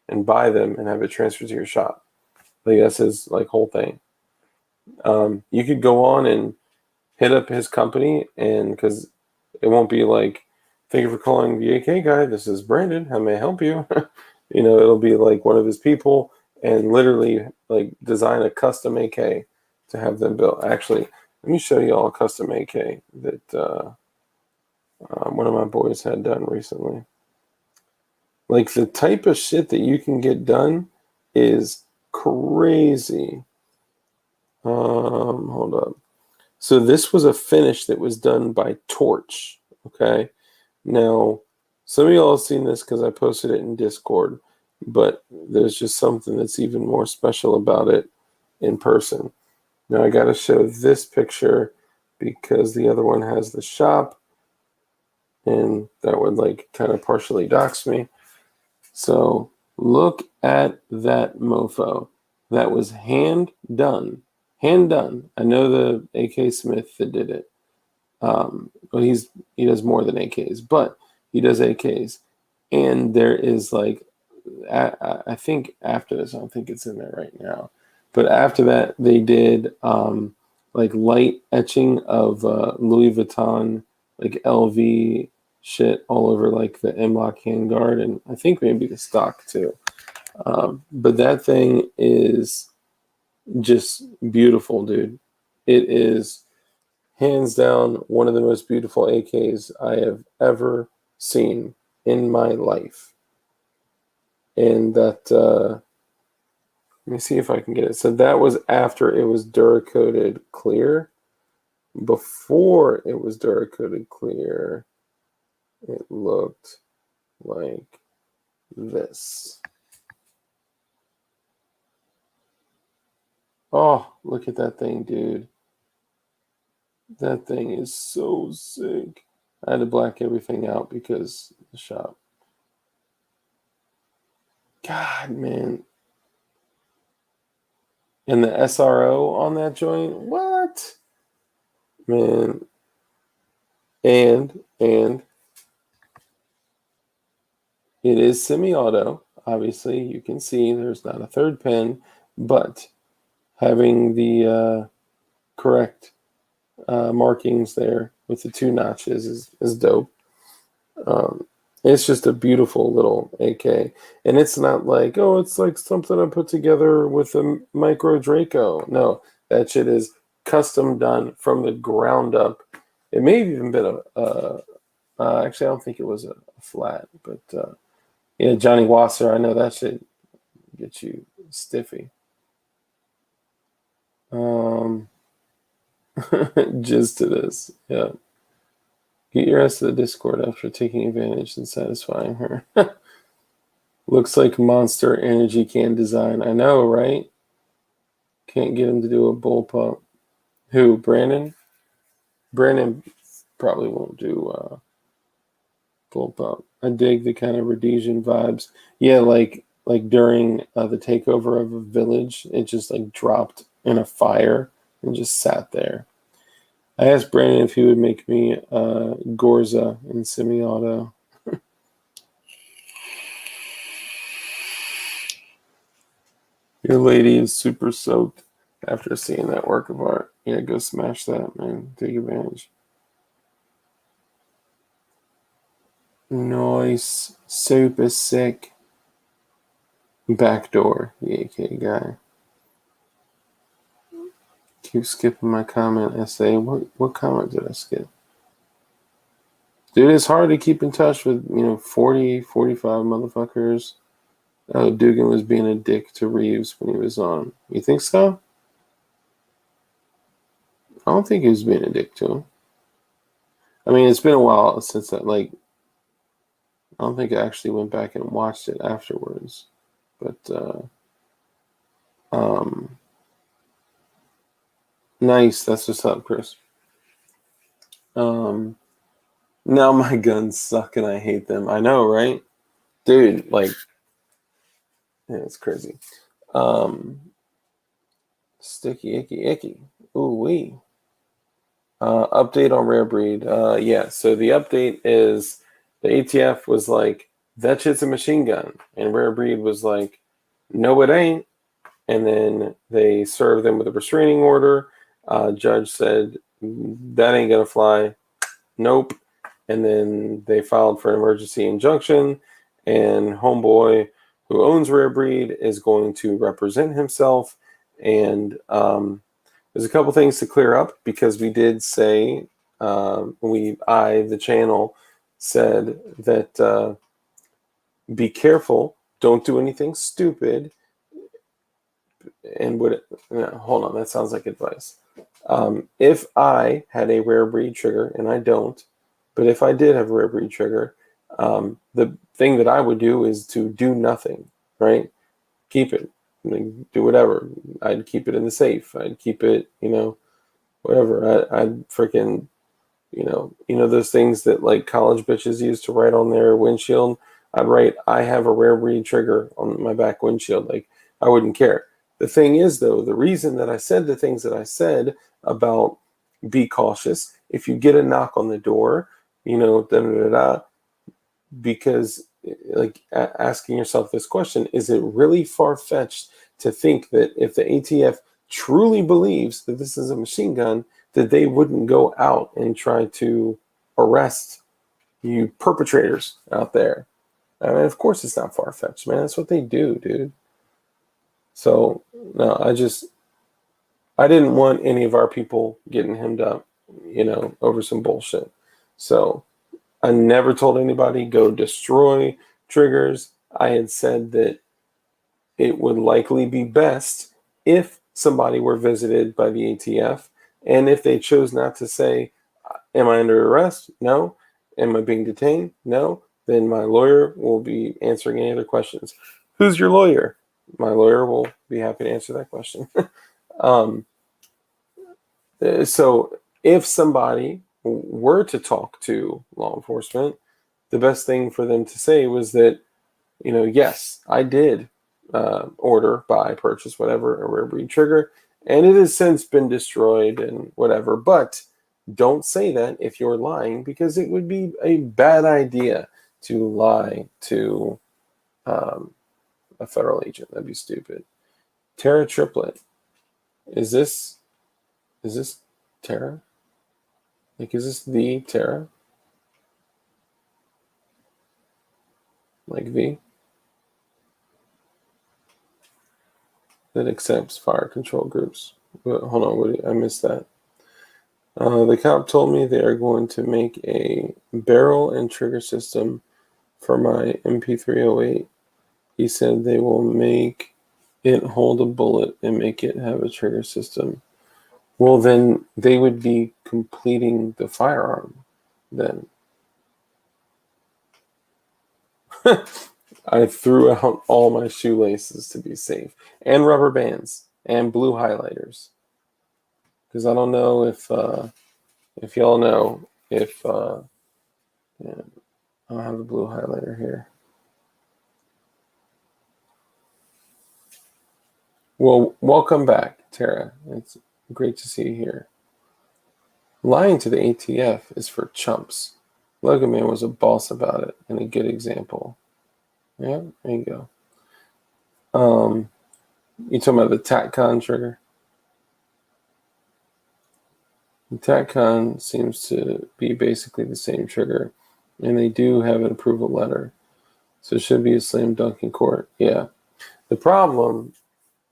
and buy them and have it transferred to your shop. Like that's his like whole thing. You could go on and hit up his company, and because it won't be like, thank you for calling the AK guy. This is Brandon. How may I help you? It'll be like one of his people, and literally like design a custom AK to have them built. Actually, let me show you all a custom AK that one of my boys had done recently. Like the type of shit that you can get done is crazy. Hold up. So this was a finish that was done by Torch. Okay. Now, some of y'all have seen this because I posted it in Discord, but there's just something that's even more special about it in person. Now I got to show this picture because the other one has the shop, and that would like kind of partially dox me. So look at that mofo. That was hand done. Hand done. I know the AK Smith that did it. Well, he does more than AKs, but he does AKs. And there is like, I think after this, I don't think it's in there right now, but after that, they did like light etching of Louis Vuitton, like LV shit all over like the M-Lock handguard, and I think maybe the stock too. But that thing is just beautiful, dude. It is hands down one of the most beautiful AKs I have ever seen in my life. And that, let me see if I can get it. So that was after it was Duracoated clear. Before it was Duracoated clear, it looked like this. Oh, look at that thing, dude. That thing is so sick. I had to black everything out because the shop. God, man. And the SRO on that joint? What? Man. And it is semi-auto. Obviously, you can see there's not a third pin, but having the correct markings there with the 2 notches is dope. It's just a beautiful little AK, and it's not like, oh, it's like something I put together with a micro Draco. No, that shit is custom done from the ground up. It may have even been actually, I don't think it was a flat, but yeah, Johnny Wasser, I know that shit gets you stiffy. Just to this, yeah. Get your ass to the Discord after taking advantage and satisfying her. Looks like Monster Energy can design. I know, right? Can't get him to do a bull pump. Who? Brandon? Brandon probably won't do bull pump. I dig the kind of Rhodesian vibes. Yeah, like during the takeover of a village, it just like dropped in a fire and just sat there. I asked Brandon if he would make me Gorza in semi-auto. Your lady is super soaked after seeing that work of art. Yeah, go smash that, man. Take advantage. Nice. Super sick. Backdoor, the AK guy. Keep skipping my comment essay. What comment did I skip? Dude, it's hard to keep in touch with, 40, 45 motherfuckers. Oh, Dugan was being a dick to Reeves when he was on. You think so? I don't think he was being a dick to him. I mean, it's been a while since that, I don't think I actually went back and watched it afterwards. But, nice. That's what's up, Chris. Now my guns suck and I hate them. I know, right? Dude, yeah, it's crazy. Sticky, icky. Ooh, wee. Update on Rare Breed. Yeah, so the update is the ATF was like, that shit's a machine gun. And Rare Breed was like, no, it ain't. And then they served them with a restraining order. Judge said, that ain't gonna fly. Nope. And then they filed for an emergency injunction. And Homeboy, who owns Rare Breed, is going to represent himself. And there's a couple things to clear up because we did say, the channel, said that be careful, don't do anything stupid. And hold on, that sounds like advice. If I had a Rare Breed trigger, and I don't, but if I did have a Rare Breed trigger, the thing that I would do is to do nothing, right? Keep it. Do whatever. I'd keep it in the safe. I'd keep it, whatever. I'd freaking, those things that like college bitches use to write on their windshield. I'd write, I have a Rare Breed trigger on my back windshield. Like, I wouldn't care. The thing is, though, the reason that I said the things that I said about be cautious, if you get a knock on the door, because asking yourself this question, is it really far-fetched to think that if the ATF truly believes that this is a machine gun, that they wouldn't go out and try to arrest you perpetrators out there? I mean, of course it's not far-fetched, man. That's what they do, dude. So, no, I didn't want any of our people getting hemmed up, over some bullshit. So I never told anybody go destroy triggers. I had said that it would likely be best if somebody were visited by the ATF, and if they chose not to say, am I under arrest? No. Am I being detained? No. Then my lawyer will be answering any other questions. Who's your lawyer? My lawyer will be happy to answer that question. So if somebody were to talk to law enforcement, the best thing for them to say was that, yes, I did order, buy, purchase, whatever, a rare breed trigger, and it has since been destroyed and whatever. But don't say that if you're lying, because it would be a bad idea to lie to a federal agent. That'd be stupid. Terra triplet. Is this Terra? Like, is this the Terra? Like V? That accepts fire control groups. Hold on, I missed that. The cop told me they are going to make a barrel and trigger system for my MP308. He said they will make it hold a bullet and make it have a trigger system. Well, then they would be completing the firearm then. I threw out all my shoelaces to be safe, and rubber bands, and blue highlighters. Because I don't know if y'all know if yeah, I don't have a blue highlighter here. Well, welcome back, Tara. It's great to see you here. Lying to the ATF is for chumps. Logan Man was a boss about it and a good example. Yeah, there you go. You talking about the TACCON trigger? The TACCON seems to be basically the same trigger, and they do have an approval letter, so it should be a slam dunk in court. Yeah. The problem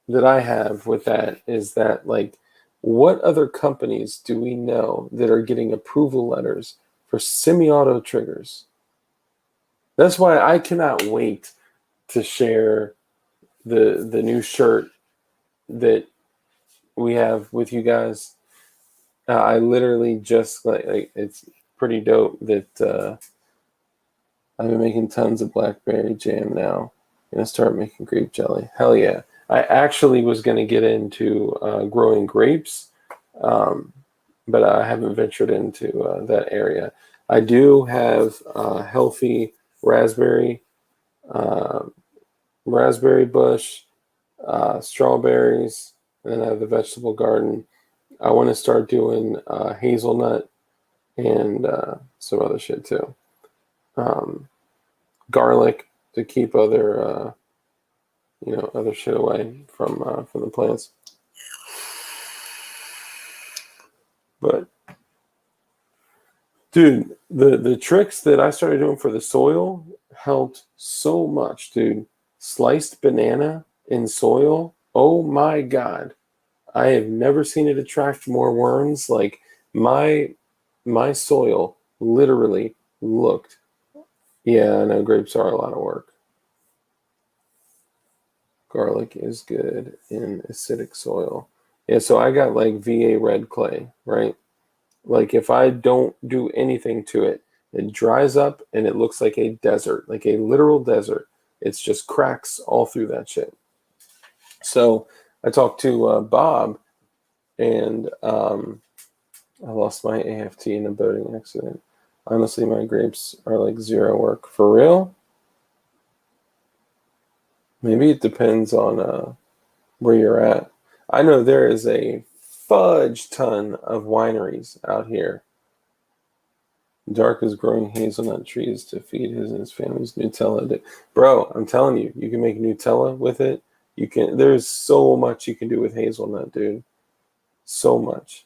that I have with that is that, like, what other companies do we know that are getting approval letters for semi-auto triggers? That's why I cannot wait to share the new shirt that we have with you guys. I literally just like it's pretty dope that I've been making tons of blackberry jam now. I'm gonna start making grape jelly. Hell yeah! I actually was gonna get into growing grapes, but I haven't ventured into that area. I do have healthy raspberry bush, strawberries, and then I have the vegetable garden. I want to start doing hazelnut and some other shit too. Garlic to keep other other shit away from the plants. But dude, the tricks that I started doing for the soil helped so much, dude. Sliced banana in soil. Oh my god. I have never seen it attract more worms. Like my soil literally looked. Yeah, I know grapes are a lot of work. Garlic is good in acidic soil. Yeah, so I got like VA red clay, right? Like if I don't do anything to it, it dries up and it looks like a desert, like a literal desert. It's just cracks all through that shit. So I talked to Bob, and I lost my AFT in a boating accident. Honestly, my grapes are like zero work. For real? Maybe it depends on where you're at. I know there is a fudge ton of wineries out here. Dark is growing hazelnut trees to feed his and his family's Nutella. Bro, I'm telling you, you can make Nutella with it. You can. There's so much you can do with hazelnut, dude. So much.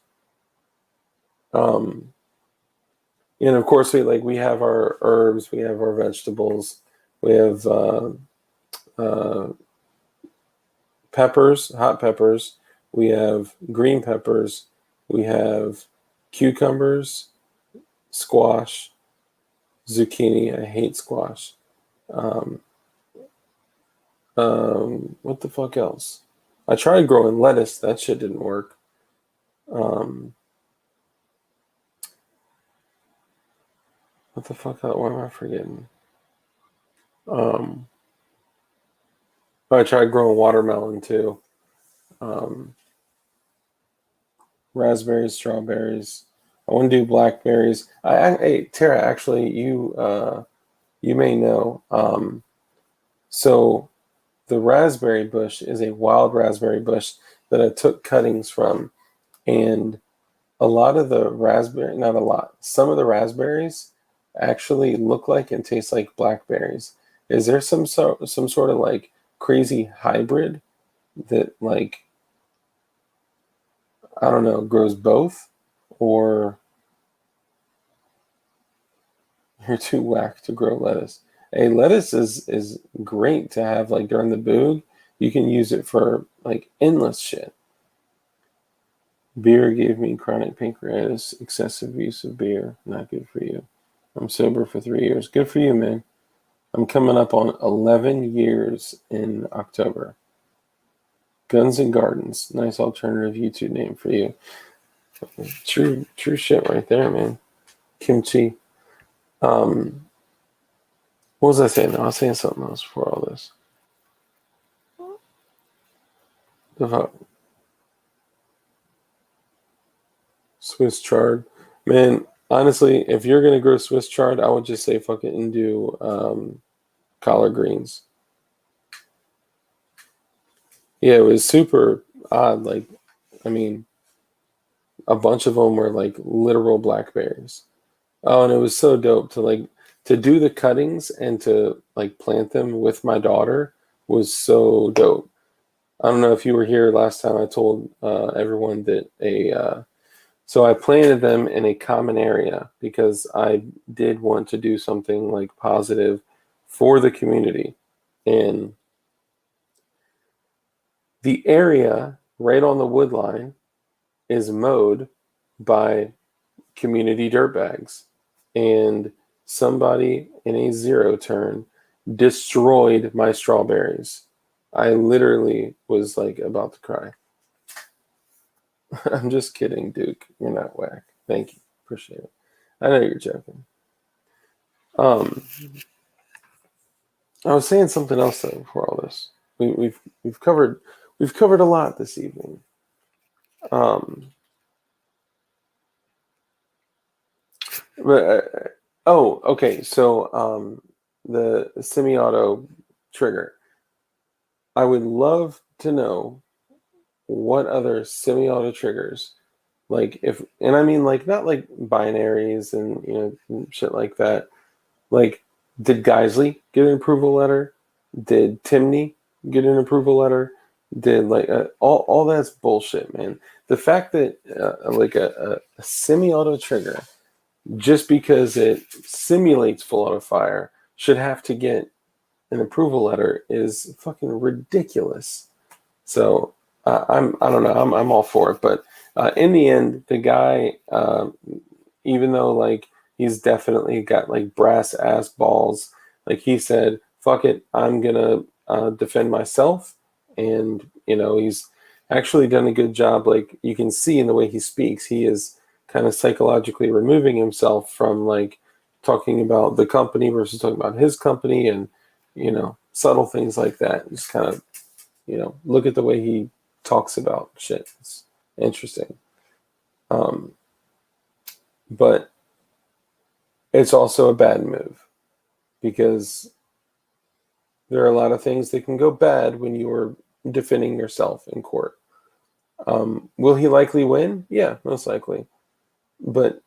And of course, we have our herbs, we have our vegetables, we have peppers, hot peppers, we have green peppers, we have cucumbers, squash, zucchini. I hate squash. What the fuck else? I tried growing lettuce. That shit didn't work. What the fuck? What am I forgetting? I tried growing watermelon too. Raspberries, strawberries. I want to do blackberries. Hey, Tara, actually, you may know. So the raspberry bush is a wild raspberry bush that I took cuttings from, and a lot of the raspberry, not a lot, some of the raspberries actually look like and taste like blackberries. Is there some sort of like crazy hybrid that, like, I don't know, grows both, or you're too whack to grow lettuce? Hey, lettuce is great to have like during the boog. You can use it for like endless shit. Beer gave me chronic pancreatitis. Excessive use of beer, not good for you. I'm sober for 3 years. Good for you, man. I'm coming up on 11 years in October. Guns and Gardens. Nice alternative YouTube name for you. True shit right there, man. Kimchi. What was I saying? No, I was saying something else before all this. The fuck? Swiss chard. Man, honestly, if you're gonna grow Swiss chard, I would just say fuck it and do collard greens. Yeah, it was super odd. Like, I mean, a bunch of them were like literal blackberries. Oh, and it was so dope to do the cuttings and to like plant them with my daughter was so dope. I don't know if you were here last time. I told everyone that so I planted them in a common area because I did want to do something like positive for the community. And the area right on the wood line is mowed by community dirtbags. And somebody in a zero turn destroyed my strawberries. I literally was like about to cry. I'm just kidding, Duke. You're not whack. Thank you. Appreciate it. I know you're joking. I was saying something else though before all this. We've covered a lot this evening. But oh, okay. So the semi-auto trigger. I would love to know what other semi-auto triggers, like if, and I mean like not like binaries and and shit like that. Like, did Geisley get an approval letter? Did Timney get an approval letter? Did like all that's bullshit, man. The fact that like a semi-auto trigger, just because it simulates full auto fire, should have to get an approval letter is fucking ridiculous. So I don't know, I'm all for it, but in the end, the guy, even though like he's definitely got like brass ass balls, like he said, "Fuck it, I'm gonna defend myself," and he's actually done a good job. Like you can see in the way he speaks, he is kind of psychologically removing himself from like talking about the company versus talking about his company, and subtle things like that. Just kind of look at the way he talks about shit. It's interesting. But it's also a bad move because there are a lot of things that can go bad when you are defending yourself in court. Will he likely win? Yeah, most likely. But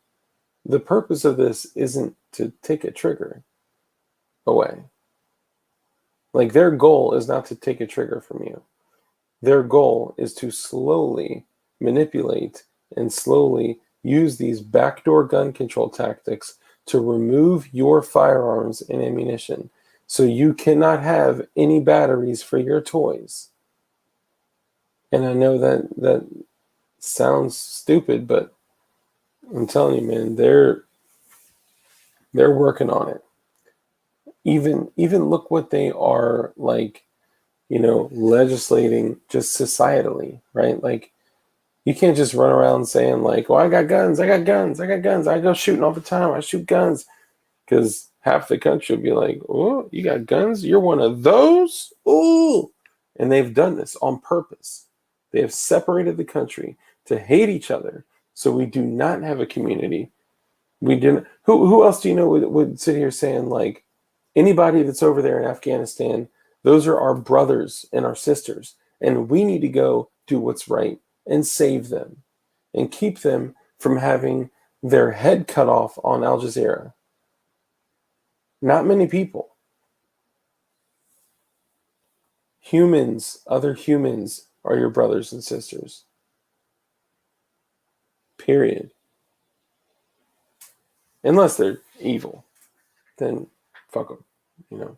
the purpose of this isn't to take a trigger away. Like, their goal is not to take a trigger from you. Their goal is to slowly manipulate and slowly use these backdoor gun control tactics to remove your firearms and ammunition so you cannot have any batteries for your toys. And I know that sounds stupid, but I'm telling you, man, they're working on it. Even look what they are like, legislating just societally, right? Like, you can't just run around saying like, "Well, I got guns, I got guns, I got guns. I go shooting all the time. I shoot guns," because half the country will be like, "Oh, you got guns? You're one of those? Ooh!" And they've done this on purpose. They have separated the country to hate each other So we do not have a community. We didn't. Who else do you know would sit here saying like anybody that's over there in Afghanistan? Those are our brothers and our sisters, and we need to go do what's right and save them and keep them from having their head cut off on Al Jazeera. Not many people. Humans, other humans are your brothers and sisters. Period. Unless they're evil, then fuck them, you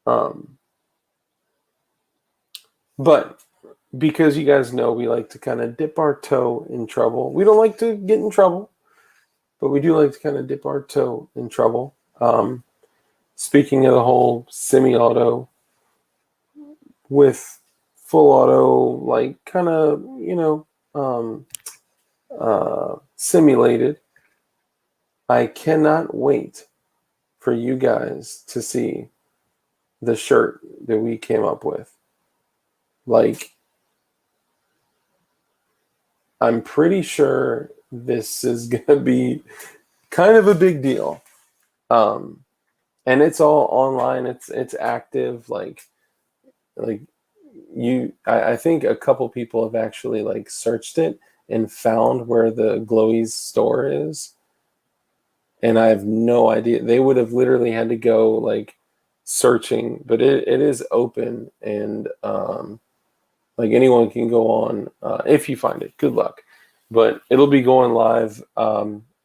know. But because you guys know we like to kind of dip our toe in trouble. We don't like to get in trouble, but we do like to kind of dip our toe in trouble. Speaking of the whole semi-auto with full auto, like kind of, simulated, I cannot wait for you guys to see the shirt that we came up with. Like, I'm pretty sure this is going to be kind of a big deal. And it's all online. It's active. Like I think a couple people have actually like searched it and found where the Glowy's store is. And I have no idea. They would have literally had to go like searching, but it is open and like anyone can go on if you find it. Good luck. But it'll be going live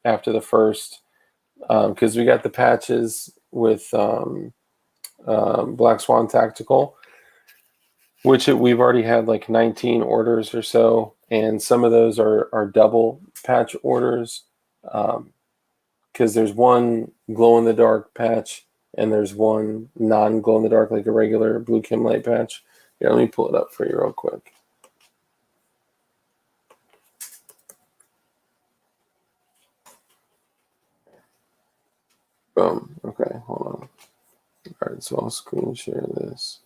after the first because we got the patches with Black Swan Tactical, which we've already had like 19 orders or so, and some of those are double patch orders because there's one glow-in-the-dark patch and there's one non-glow-in-the-dark, like a regular blue chem light patch. Yeah, let me pull it up for you real quick. Boom. Okay, hold on. All right, so I'll screen share this.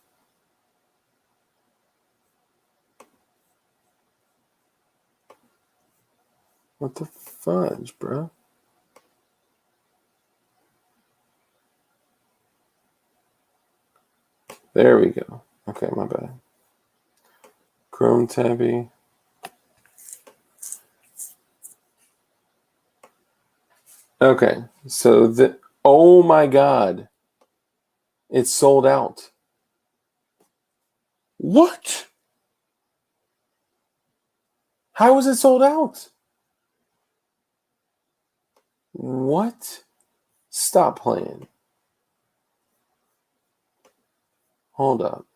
What the fudge, bro? There we go. Okay, my bad. Chrome tabby. Okay, so oh my God, it's sold out. What? How was it sold out? What? Stop playing. Hold up.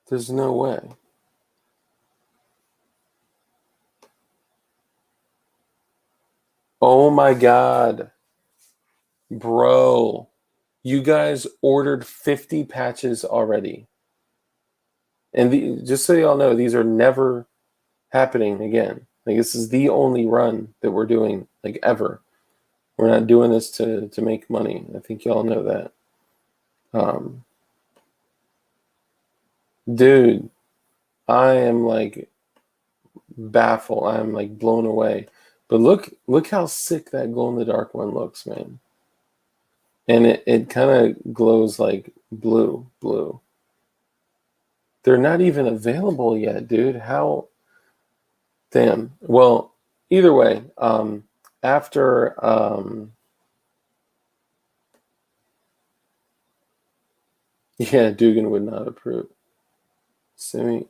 There's no way. Oh my God. Bro, you guys ordered 50 patches already. And just so y'all know, these are never happening again. Like, this is the only run that we're doing, like, ever. We're not doing this to make money. I think y'all know that. Dude, I am, like, baffled. I'm, like, blown away. But look how sick that glow-in-the-dark one looks, man. And it kind of glows like blue. They're not even available yet, dude. How? Damn. Well, either way, after yeah, Dugan would not approve. Simi,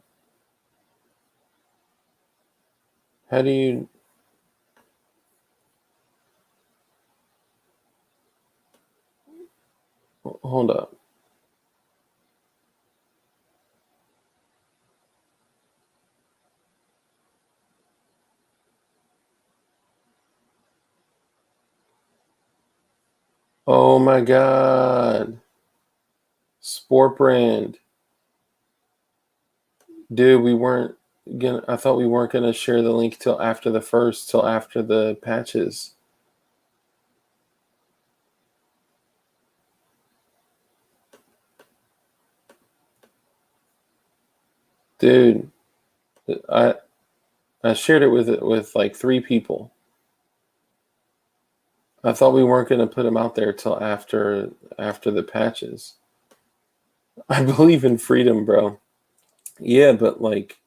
how do you? Hold up. Oh my God. Sport brand. Dude, I thought we weren't gonna share the link till after the patches. Dude, I shared it with like 3 people. I thought we weren't going to put them out there till after the patches. I believe in freedom, bro. Yeah, but like,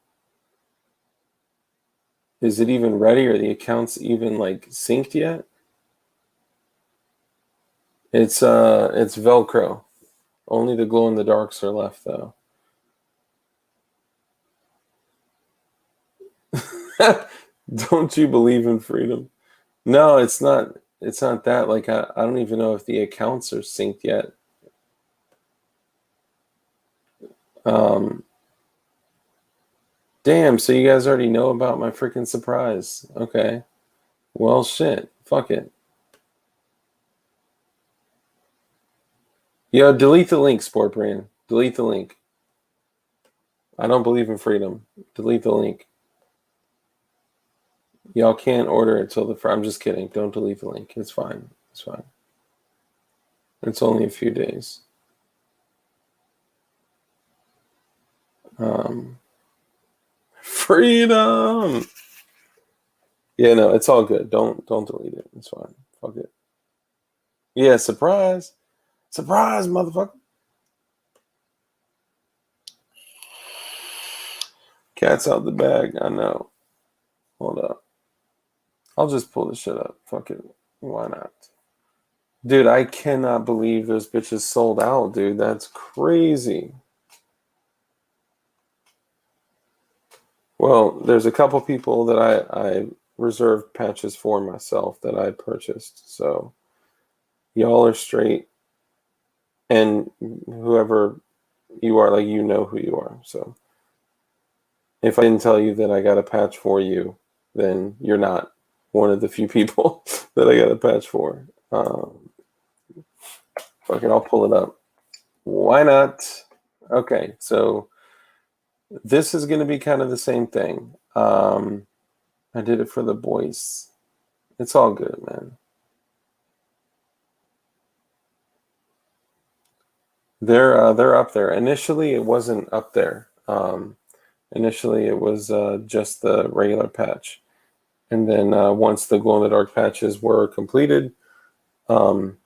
is it even ready? Or the accounts even like synced yet? It's Velcro. Only the glow in the darks are left though. Don't you believe in freedom? No, it's not. It's not that. Like I don't even know if the accounts are synced yet. Um, damn. So you guys already know about my freaking surprise. Okay. Well, shit. Fuck it. Yo, delete the link, Sport Brand. Delete the link. I don't believe in freedom. Delete the link. Y'all can't order it till the. I'm just kidding. Don't delete the link. It's fine. It's fine. It's only a few days. Freedom. Yeah, no, it's all good. Don't delete it. It's fine. Fuck it. Yeah, surprise. Surprise, motherfucker. Cat's out the bag. I know. Hold up. I'll just pull this shit up. Fuck it. Why not? Dude, I cannot believe those bitches sold out, dude. That's crazy. Well, there's a couple people that I reserved patches for myself that I purchased. So y'all are straight. And whoever you are, like, you know who you are. So if I didn't tell you that I got a patch for you, then you're not one of the few people that I got a patch for. Fuck it, I'll pull it up. Why not? Okay, so this is going to be kind of the same thing. I did it for the boys. It's all good, man. They're up there. Initially, it wasn't up there. Initially, it was just the regular patch, and then once the glow in the dark patches were completed, then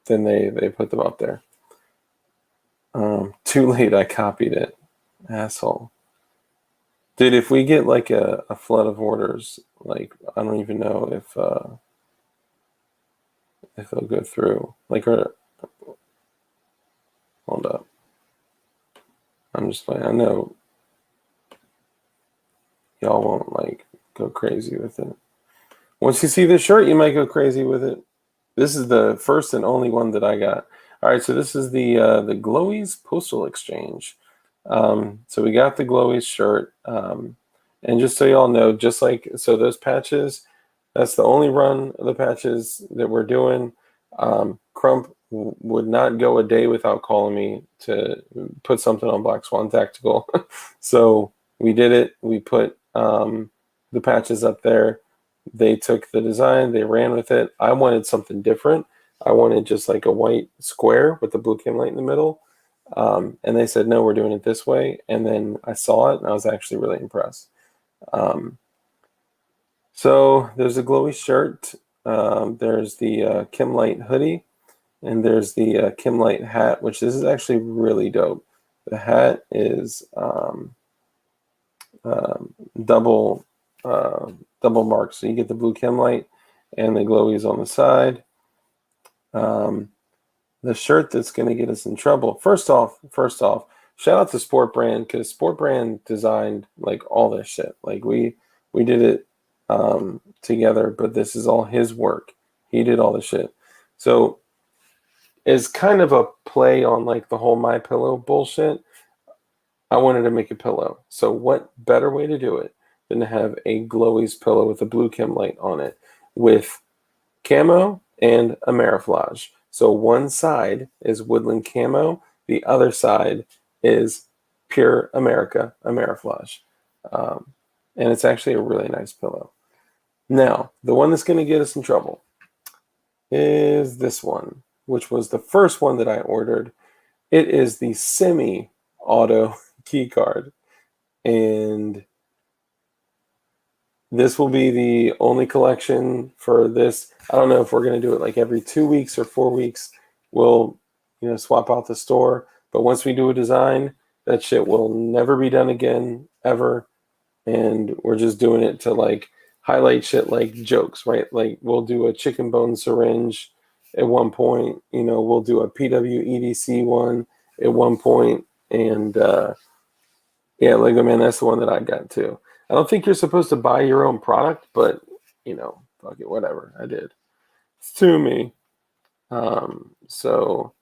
they put them up there. Too late. I copied it, asshole. Dude, if we get like a flood of orders, like I don't even know if they'll go through. Like, hold up. I'm just playing. I know y'all won't like go crazy with it. Once you see this shirt, you might go crazy with it. This is the first and only one that I got. All right, so this is the Glowies Postal Exchange. So we got the Glowies shirt, and just so y'all know, just like so those patches, that's the only run of the patches that we're doing. Crump would not go a day without calling me to put something on Black Swan Tactical. So we did it. We put the patches up there. They took the design, they ran with it. I wanted something different. I wanted just like a white square with the blue chem light in the middle. And they said, no, we're doing it this way. And then I saw it and I was actually really impressed. So there's a glowy shirt. There's the chem light hoodie. And there's the chem light hat, which this is actually really dope. The hat is double mark, so you get the blue chem light and the glowies on the side. The shirt that's going to get us in trouble. First off, shout out to Sport Brand, because Sport Brand designed like all this shit. Like we did it together, but this is all his work. He did all the shit. So it's kind of a play on like the whole My Pillow bullshit. I wanted to make a pillow. So what better way to do it than to have a glowies pillow with a blue chem light on it with camo and Ameriflage. So one side is woodland camo, the other side is pure America Ameriflage. And it's actually a really nice pillow. Now, the one that's going to get us in trouble is this one, which was the first one that I ordered. It is the semi-auto key card. and this will be the only collection for this. I don't know if we're going to do it like every 2 weeks or 4 weeks. We'll, swap out the store. But once we do a design, that shit will never be done again, ever. And we're just doing it to like highlight shit like jokes, right? Like we'll do a chicken bone syringe at one point. We'll do a PWEDC one at one point. And yeah, Lego Man, that's the one that I got too. I don't think you're supposed to buy your own product, but fuck it, whatever. I did. Sue me. So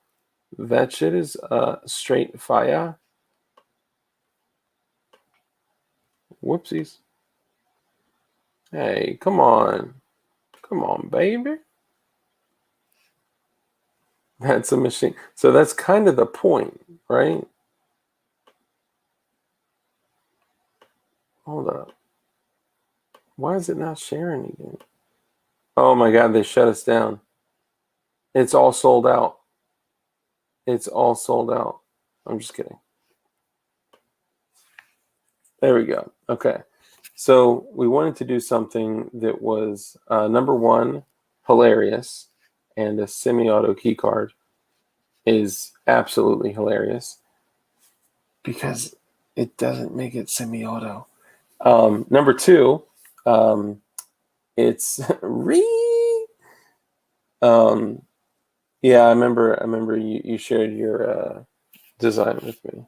that shit is straight fire. Whoopsies. Hey, come on. Come on, baby. That's a machine. So that's kind of the point, right? Hold up. Why is it not sharing again? Oh my God, they shut us down. It's all sold out. It's all sold out. I'm just kidding. There we go. Okay. So we wanted to do something that was number one, hilarious, and a semi-auto key card is absolutely hilarious because it doesn't make it semi-auto. Number two, it's yeah, I remember you shared your design with me.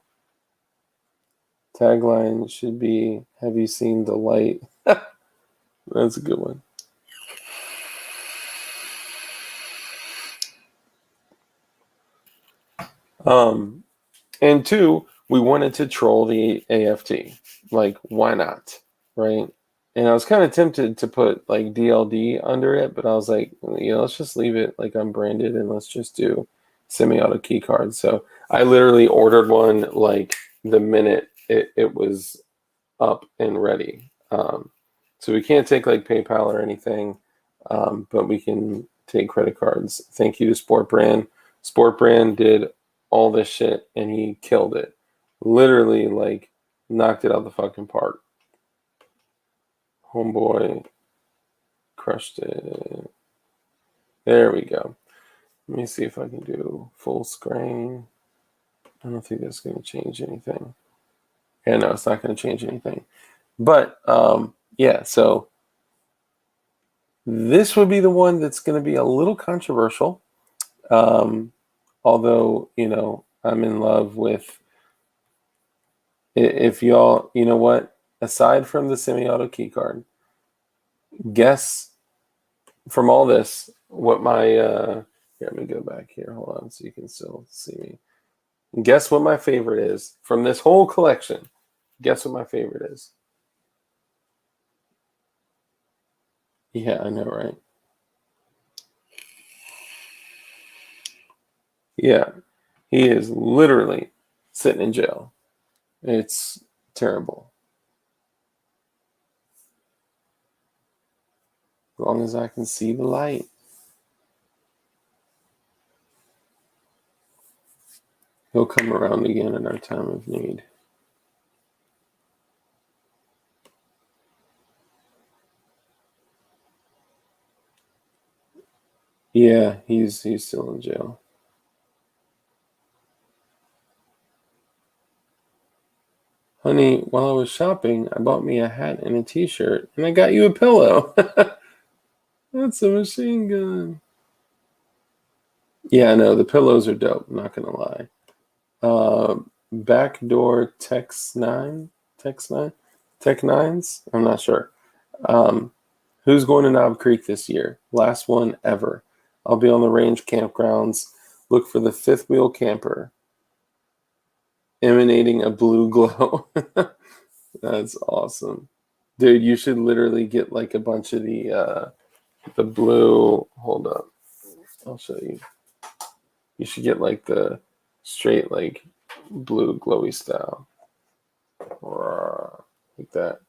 Tagline should be, have you seen the light? That's a good one. And two, we wanted to troll the AFT. Like, why not? Right? And I was kind of tempted to put like DLD under it, but I was like, let's just leave it like unbranded and let's just do semi-auto key cards. So I literally ordered one like the minute it was up and ready. So we can't take like PayPal or anything, but we can take credit cards. Thank you to Sport Brand. Sport Brand did all this shit and he killed it. Literally like knocked it out the fucking park. Homeboy crushed it. There we go. Let me see if I can do full screen. I don't think that's going to change anything. Yeah, no, it's not going to change anything. But yeah, so this would be the one that's going to be a little controversial. Although, I'm in love with, if y'all, you know what, aside from the semi-auto key card, guess from all this what my, here, let me go back here. Hold on so you can still see me. Guess what my favorite is from this whole collection. Guess what my favorite is. Yeah, I know, right? Yeah, he is literally sitting in jail. It's terrible. As long as I can see the light. He'll come around again in our time of need. Yeah, he's still in jail. Honey, while I was shopping, I bought me a hat and a t-shirt, and I got you a pillow. That's a machine gun. Yeah, no, the pillows are dope, not gonna lie. Backdoor Tech Nines? I'm not sure. Who's going to Knob Creek this year? Last one ever. I'll be on the range campgrounds. Look for the fifth wheel camper emanating a blue glow. That's awesome. Dude, you should literally get like a bunch of the blue, hold up. I'll show you. You should get like the straight like blue glowy style. Like that.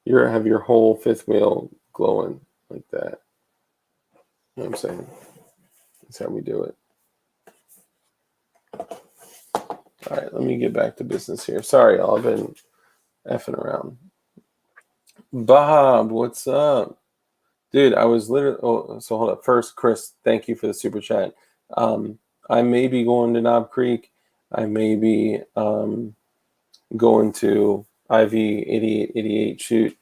You have your whole fifth wheel glowing like that. You know what I'm saying? That's how we do it. All right, let me get back to business here. Sorry, y'all. I've been effing around. Bob, what's up? Dude, I was literally. Oh, so hold up. First, Chris, thank you for the super chat. I may be going to Knob Creek. I may be going to IV 8888 shoot.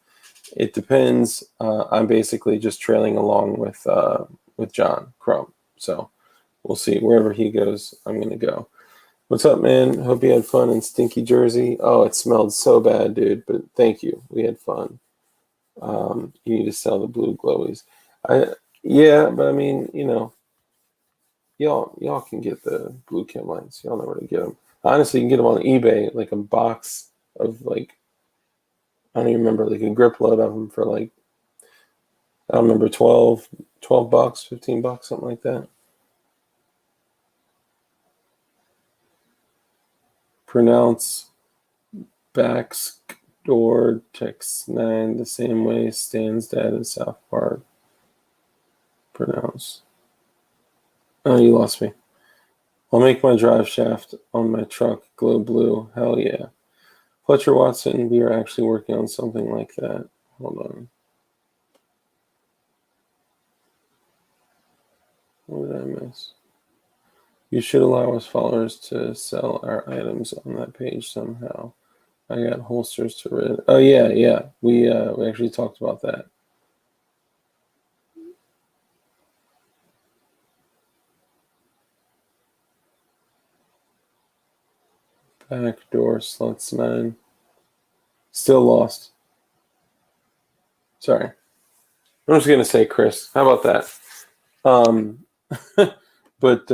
It depends. I'm basically just trailing along with John Crumb. So we'll see. Wherever he goes, I'm gonna go. What's up, man? Hope you had fun in Stinky Jersey. Oh, it smelled so bad, dude. But thank you. We had fun. You need to sell the blue glowies. Yeah, but I mean, y'all can get the blue chem lights. Y'all know where to get them. Honestly, you can get them on eBay, like a box of like, I don't even remember, like a grip load of them for like, I don't remember, 12 bucks, 15 bucks, something like that. Pronounce backdoor text 9 the same way Stan's dad in South Park. Pronounce. Oh, you lost me. I'll make my drive shaft on my truck glow blue. Hell yeah. Fletcher Watson, we are actually working on something like that. Hold on. What did I miss? You should allow us followers to sell our items on that page somehow. I got holsters to rid. Oh yeah. We actually talked about that. Backdoor slutsman. Still lost. Sorry. I'm just gonna say Chris. How about that? But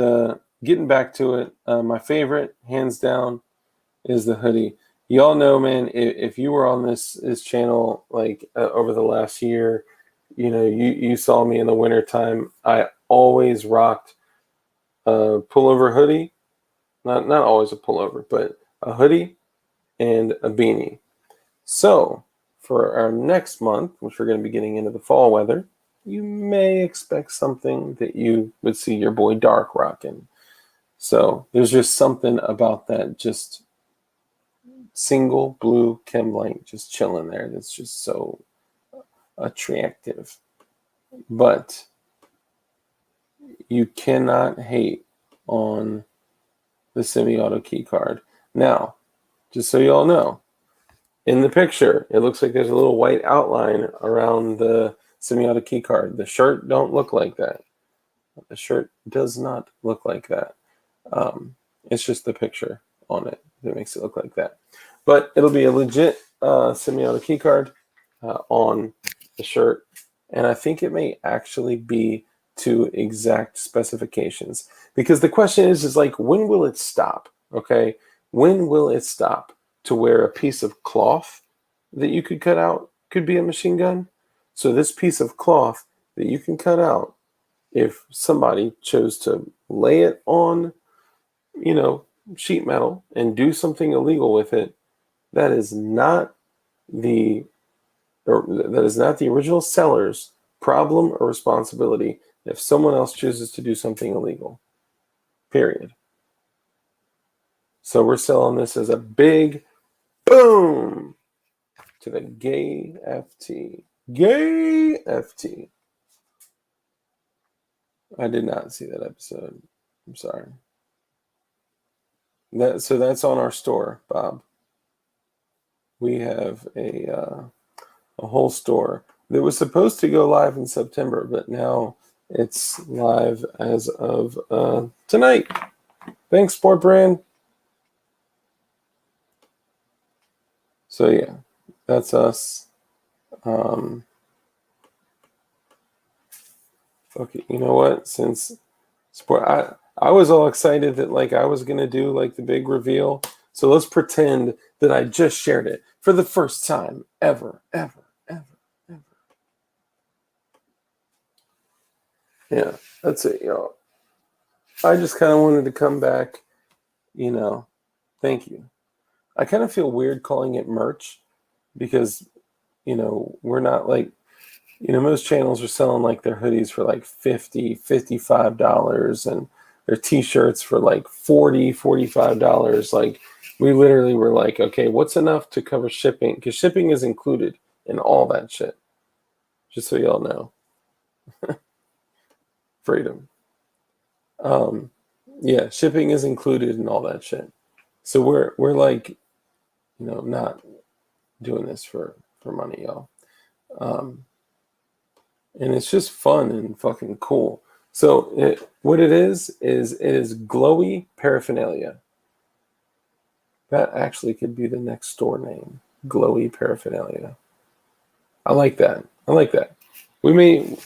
getting back to it, my favorite, hands down, is the hoodie. Y'all know, man, if you were on this channel like over the last year, you saw me in the wintertime. I always rocked a pullover hoodie. Not always a pullover, but a hoodie and a beanie. So for our next month, which we're going to be getting into the fall weather, you may expect something that you would see your boy Dark rocking. So there's just something about that just single blue chem light just chilling there that's just so attractive. But you cannot hate on the semi-auto key card. Now, just so you all know, in the picture, it looks like there's a little white outline around the semi-auto key card. The shirt don't look like that. The shirt does not look like that. It's just the picture on it that makes it look like that. But it'll be a legit semi-auto key card on the shirt. And I think it may actually be to exact specifications. Because the question is like, when will it stop? Okay? When will it stop to where a piece of cloth that you could cut out could be a machine gun? So this piece of cloth that you can cut out, if somebody chose to lay it on, sheet metal and do something illegal with it, that is not the original seller's problem or responsibility if someone else chooses to do something illegal. Period. So we're selling this as a big boom to the gay FT. Gay FT. I did not see that episode. I'm sorry. So that's on our store, Bob. We have a whole store that was supposed to go live in September, but now it's live as of tonight. Thanks, Sport Brand. So yeah, that's us. Okay, you know what? Since sport, I was all excited that like I was gonna do like the big reveal. So let's pretend that I just shared it for the first time ever. Yeah, that's it, y'all. I just kind of wanted to come back, thank you. I kind of feel weird calling it merch because, we're not like, most channels are selling like their hoodies for like $50, $55 and their t-shirts for like $40, $45. Like We literally were like, okay, what's enough to cover shipping? Because shipping is included in all that shit. Just so y'all know. Freedom. Yeah, shipping is included in all that shit. So we're like, not doing this for money, y'all. And it's just fun and fucking cool. So what it is it is glowy paraphernalia. That actually could be the next store name. Glowy paraphernalia. I like that. We may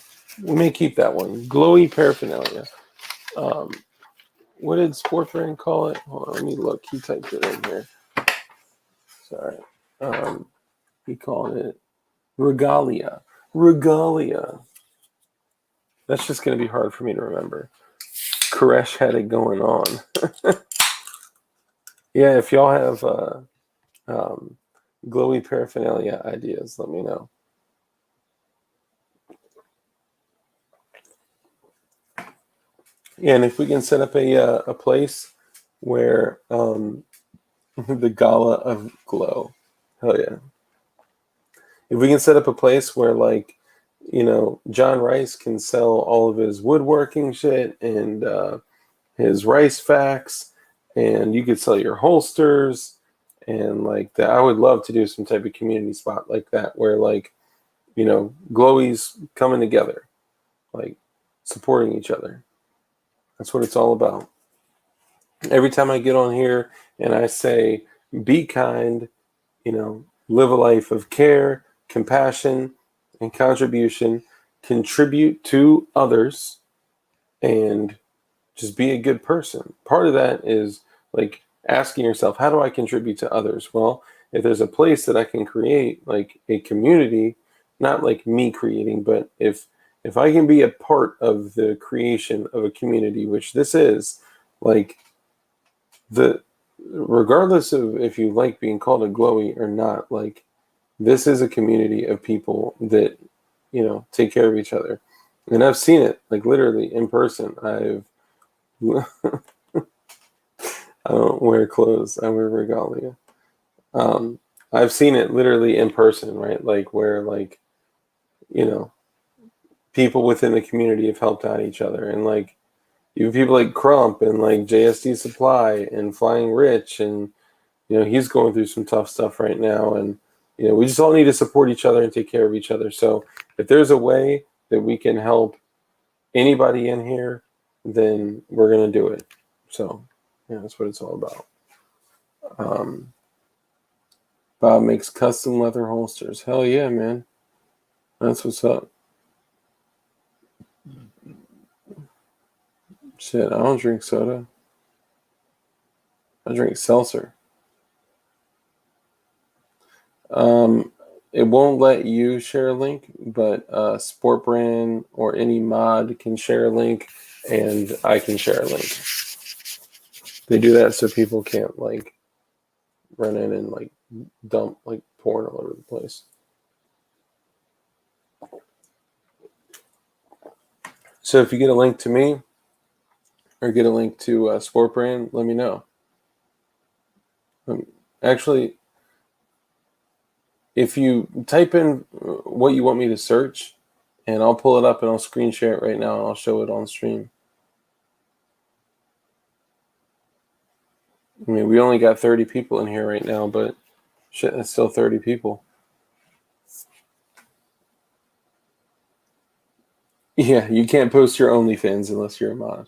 keep that one. Glowy paraphernalia. What did Sport Brand call it? Hold on, let me look. He typed it in here. Sorry. He called it regalia. Regalia. That's just going to be hard for me to remember. Koresh had it going on. Yeah, if y'all have glowy paraphernalia ideas, let me know. Yeah, and if we can set up a place where the Gala of Glow, hell yeah. If we can set up a place where, like, John Rice can sell all of his woodworking shit and his rice facts, and you could sell your holsters and like that. I would love to do some type of community spot like that where, like, glowies coming together, like supporting each other. That's what it's all about. Every time I get on here and I say, be kind, live a life of care, compassion, and contribution, contribute to others, and just be a good person. Part of that is like asking yourself, how do I contribute to others? Well, if there's a place that I can create, like a community, not like me creating, but if I can be a part of the creation of a community, which this is, like, regardless of if you like being called a glowy or not, like, this is a community of people that take care of each other. And I've seen it, like, literally in person. I don't wear clothes, I wear regalia. I've seen it literally in person, right? Like, where, like, people within the community have helped out each other. And like, you have people like Crump and like JSD Supply and Flying Rich, and he's going through some tough stuff right now, and we just all need to support each other and take care of each other. So if there's a way that we can help anybody in here, then we're gonna do it. So yeah, that's what it's all about. Bob makes custom leather holsters. Hell yeah, man. That's what's up. Shit, I don't drink soda. I drink seltzer. It won't let you share a link, but Sport Brand or any mod can share a link, and I can share a link. They do that so people can't like run in and like dump like porn all over the place. So if you get a link to me or get a link to Sport Brand, let me know. Actually, if you type in what you want me to search, and I'll pull it up and I'll screen share it right now and I'll show it on stream. I mean, we only got 30 people in here right now, but shit, that's still 30 people. Yeah, you can't post your OnlyFans unless you're a mod.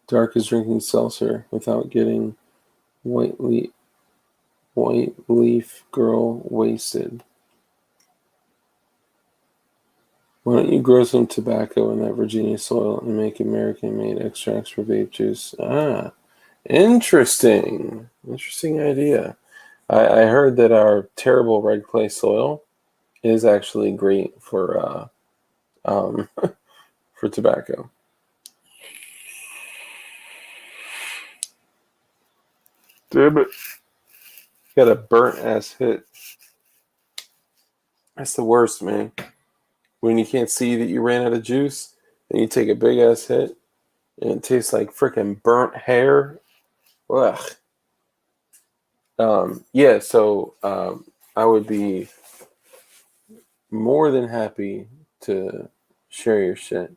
Dark is drinking seltzer without getting white leaf girl wasted. Why don't you grow some tobacco in that Virginia soil and make American-made extracts for vape juice? Ah, interesting. Interesting idea. I heard that our terrible red clay soil is actually great for for tobacco. Damn it. Got a burnt ass hit. That's the worst, man. When you can't see that you ran out of juice, and you take a big ass hit, and it tastes like freaking burnt hair. Ugh. Yeah, so I would be more than happy to share your shit.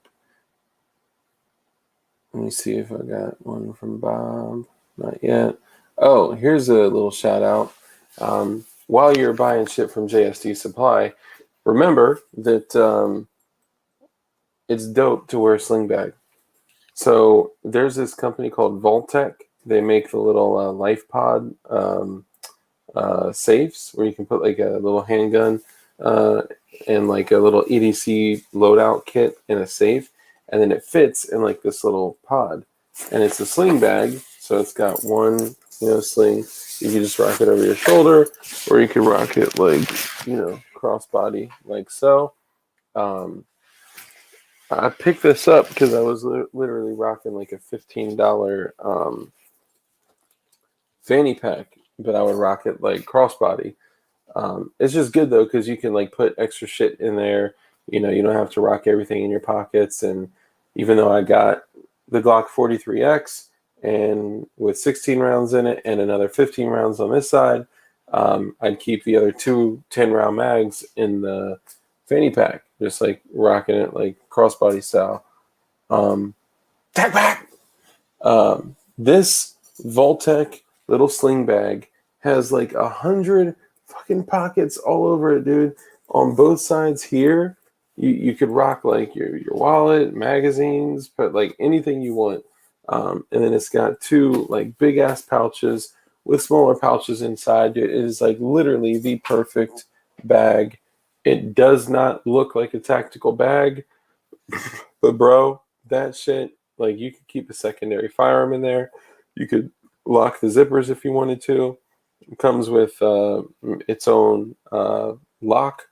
Let me see if I got one from Bob. Not yet. Oh, here's a little shout out. While you're buying shit from JSD Supply, remember that it's dope to wear a sling bag. So there's this company called Voltec. They make the little life pod safes where you can put like a little handgun and like a little EDC loadout kit in a safe, and then it fits in like this little pod, and it's a sling bag, so it's got one sling. You can just rock it over your shoulder, or you can rock it like crossbody like so. I picked this up because I was literally rocking like a $15 fanny pack, but I would rock it like crossbody. It's just good though because you can like put extra shit in there. You don't have to rock everything in your pockets. And even though I got the Glock 43X and with 16 rounds in it and another 15 rounds on this side, I'd keep the other two 10-round mags in the fanny pack, just like rocking it like crossbody style. Tag back. This Voltec little sling bag has like 100 fucking pockets all over it, dude. On both sides here, you could rock like your wallet, magazines, put like anything you want. And then it's got two like big ass pouches with smaller pouches inside. Dude, it is like literally the perfect bag. It does not look like a tactical bag, but bro, that shit, like you could keep a secondary firearm in there. You could lock the zippers if you wanted to. It comes with its own lock.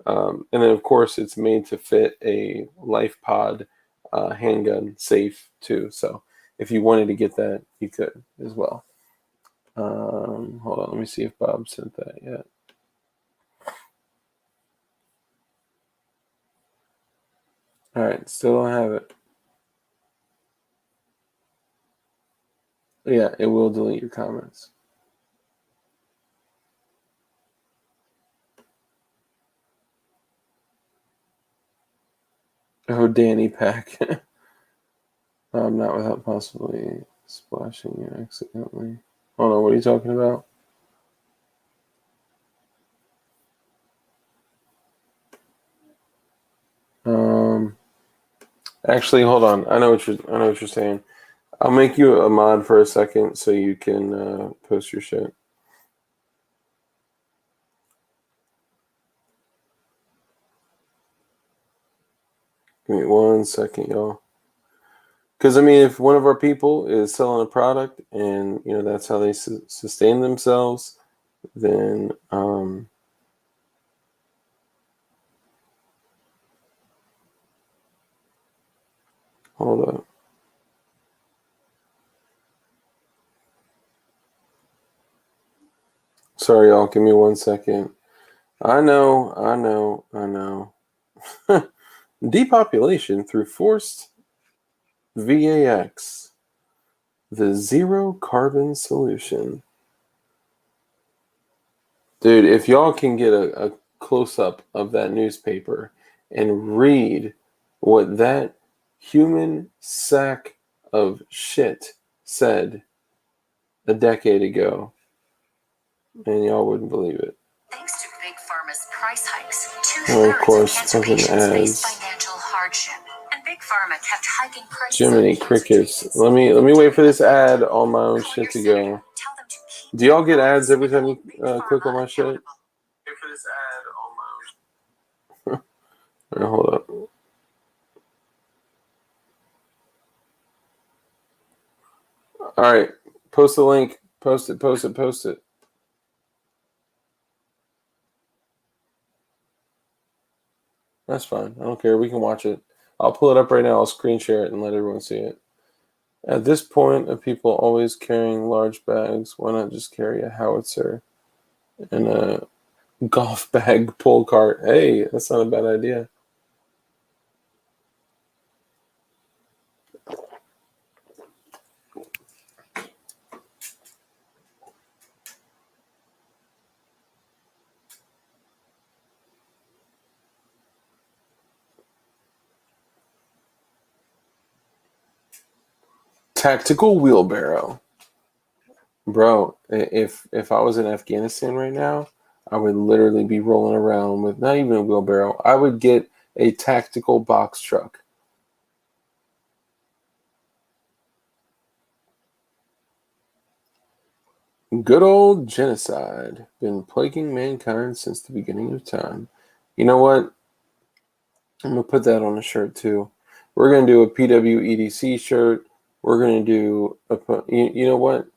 And then, of course, it's made to fit a life pod handgun safe, too. So if you wanted to get that, you could as well. Hold on. Let me see if Bob sent that yet. All right. Still don't have it. Yeah, it will delete your comments. Oh, Danny Pack. Not without possibly splashing you accidentally. Oh no, what are you talking about? Actually, hold on. I know what you're saying. I'll make you a mod for a second so you can post your shit. Give me 1 second, y'all. Because I mean, if one of our people is selling a product and that's how they sustain themselves, then hold up. Sorry, y'all. Give me 1 second. I know. Depopulation through forced VAX. The zero carbon solution. Dude, if y'all can get a close-up of that newspaper and read what that human sack of shit said a decade ago, and y'all wouldn't believe it. Thanks to Big Pharma's price hikes, Oh, of 2/3 course, of cancer fucking patients face ads. financial hardship. And Big Pharma kept hiking prices. Jiminy Crickets. Let me wait for this ad on my own shit to go. Do y'all get ads every time you click on my shit? Wait for this ad on my own. All right, hold up. All right, post the link. Post it. That's fine. I don't care. We can watch it. I'll pull it up right now. I'll screen share it and let everyone see it. At this point of people always carrying large bags, why not just carry a howitzer and a golf bag pull cart? Hey, that's not a bad idea. Tactical wheelbarrow. Bro, if I was in Afghanistan right now, I would literally be rolling around with not even a wheelbarrow. I would get a tactical box truck. Good old genocide. Been plaguing mankind since the beginning of time. You know what? I'm going to put that on a shirt too. We're going to do a PWEDC shirt. We're going to do a, you know what?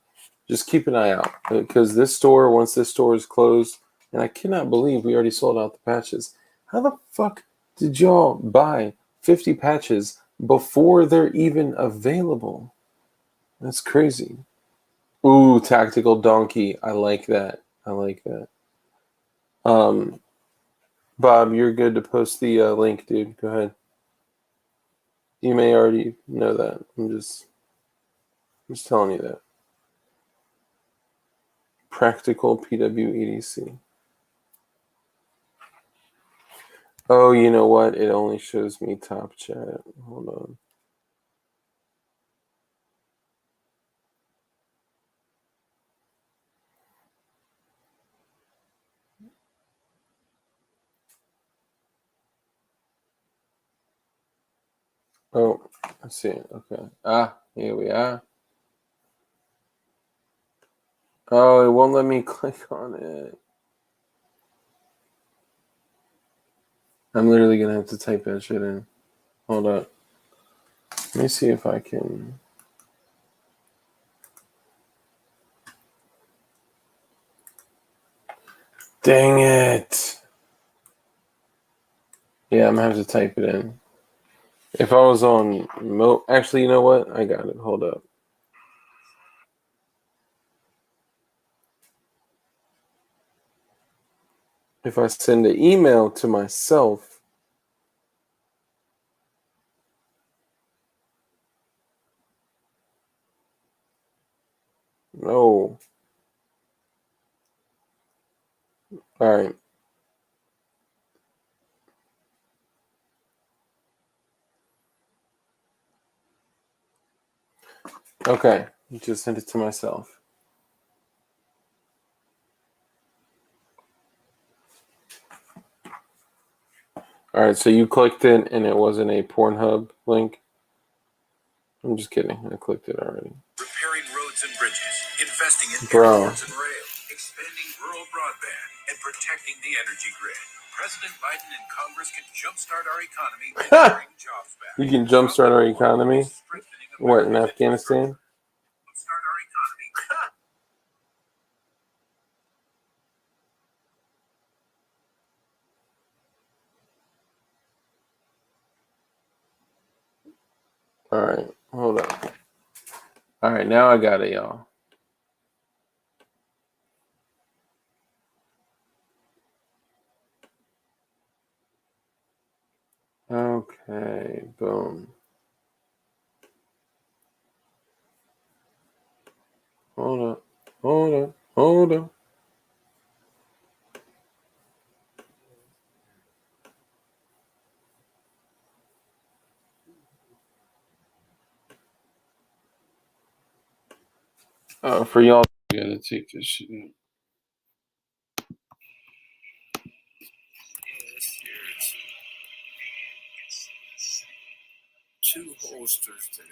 Just keep an eye out because this store, once this store is closed, and I cannot believe we already sold out the patches. How the fuck did y'all buy 50 patches before they're even available? That's crazy. Ooh, tactical donkey. I like that. I like that. Bob, you're good to post the link, dude. Go ahead. You may already know that. I'm just telling you that. Practical PWEDC. Oh, you know what? It only shows me top chat. Hold on. Oh, I see it. Okay. Ah, here we are. Oh, it won't let me click on it. I'm literally going to have to type that shit in. Hold up. Let me see if I can. Dang it. Yeah, I'm going to have to type it in. If I was on actually, you know what? I got it. Hold up. If I send an email to myself, no. All right. Okay. Just sent it to myself. All right. So you clicked it and it wasn't a Pornhub link? I'm just kidding. I clicked it already. Repairing roads and bridges, investing in Bro. airports and rail, expanding rural broadband, and protecting the energy grid. President Biden and Congress can jumpstart our economy and bring jobs back. You can jumpstart our economy? What, in Afghanistan? Jumpstart our economy. All right. Hold up. All right. Now I got it, y'all. Okay. Boom. Hold up. Hold up. Hold up. For y'all, you gotta take this shit out. Two holsters that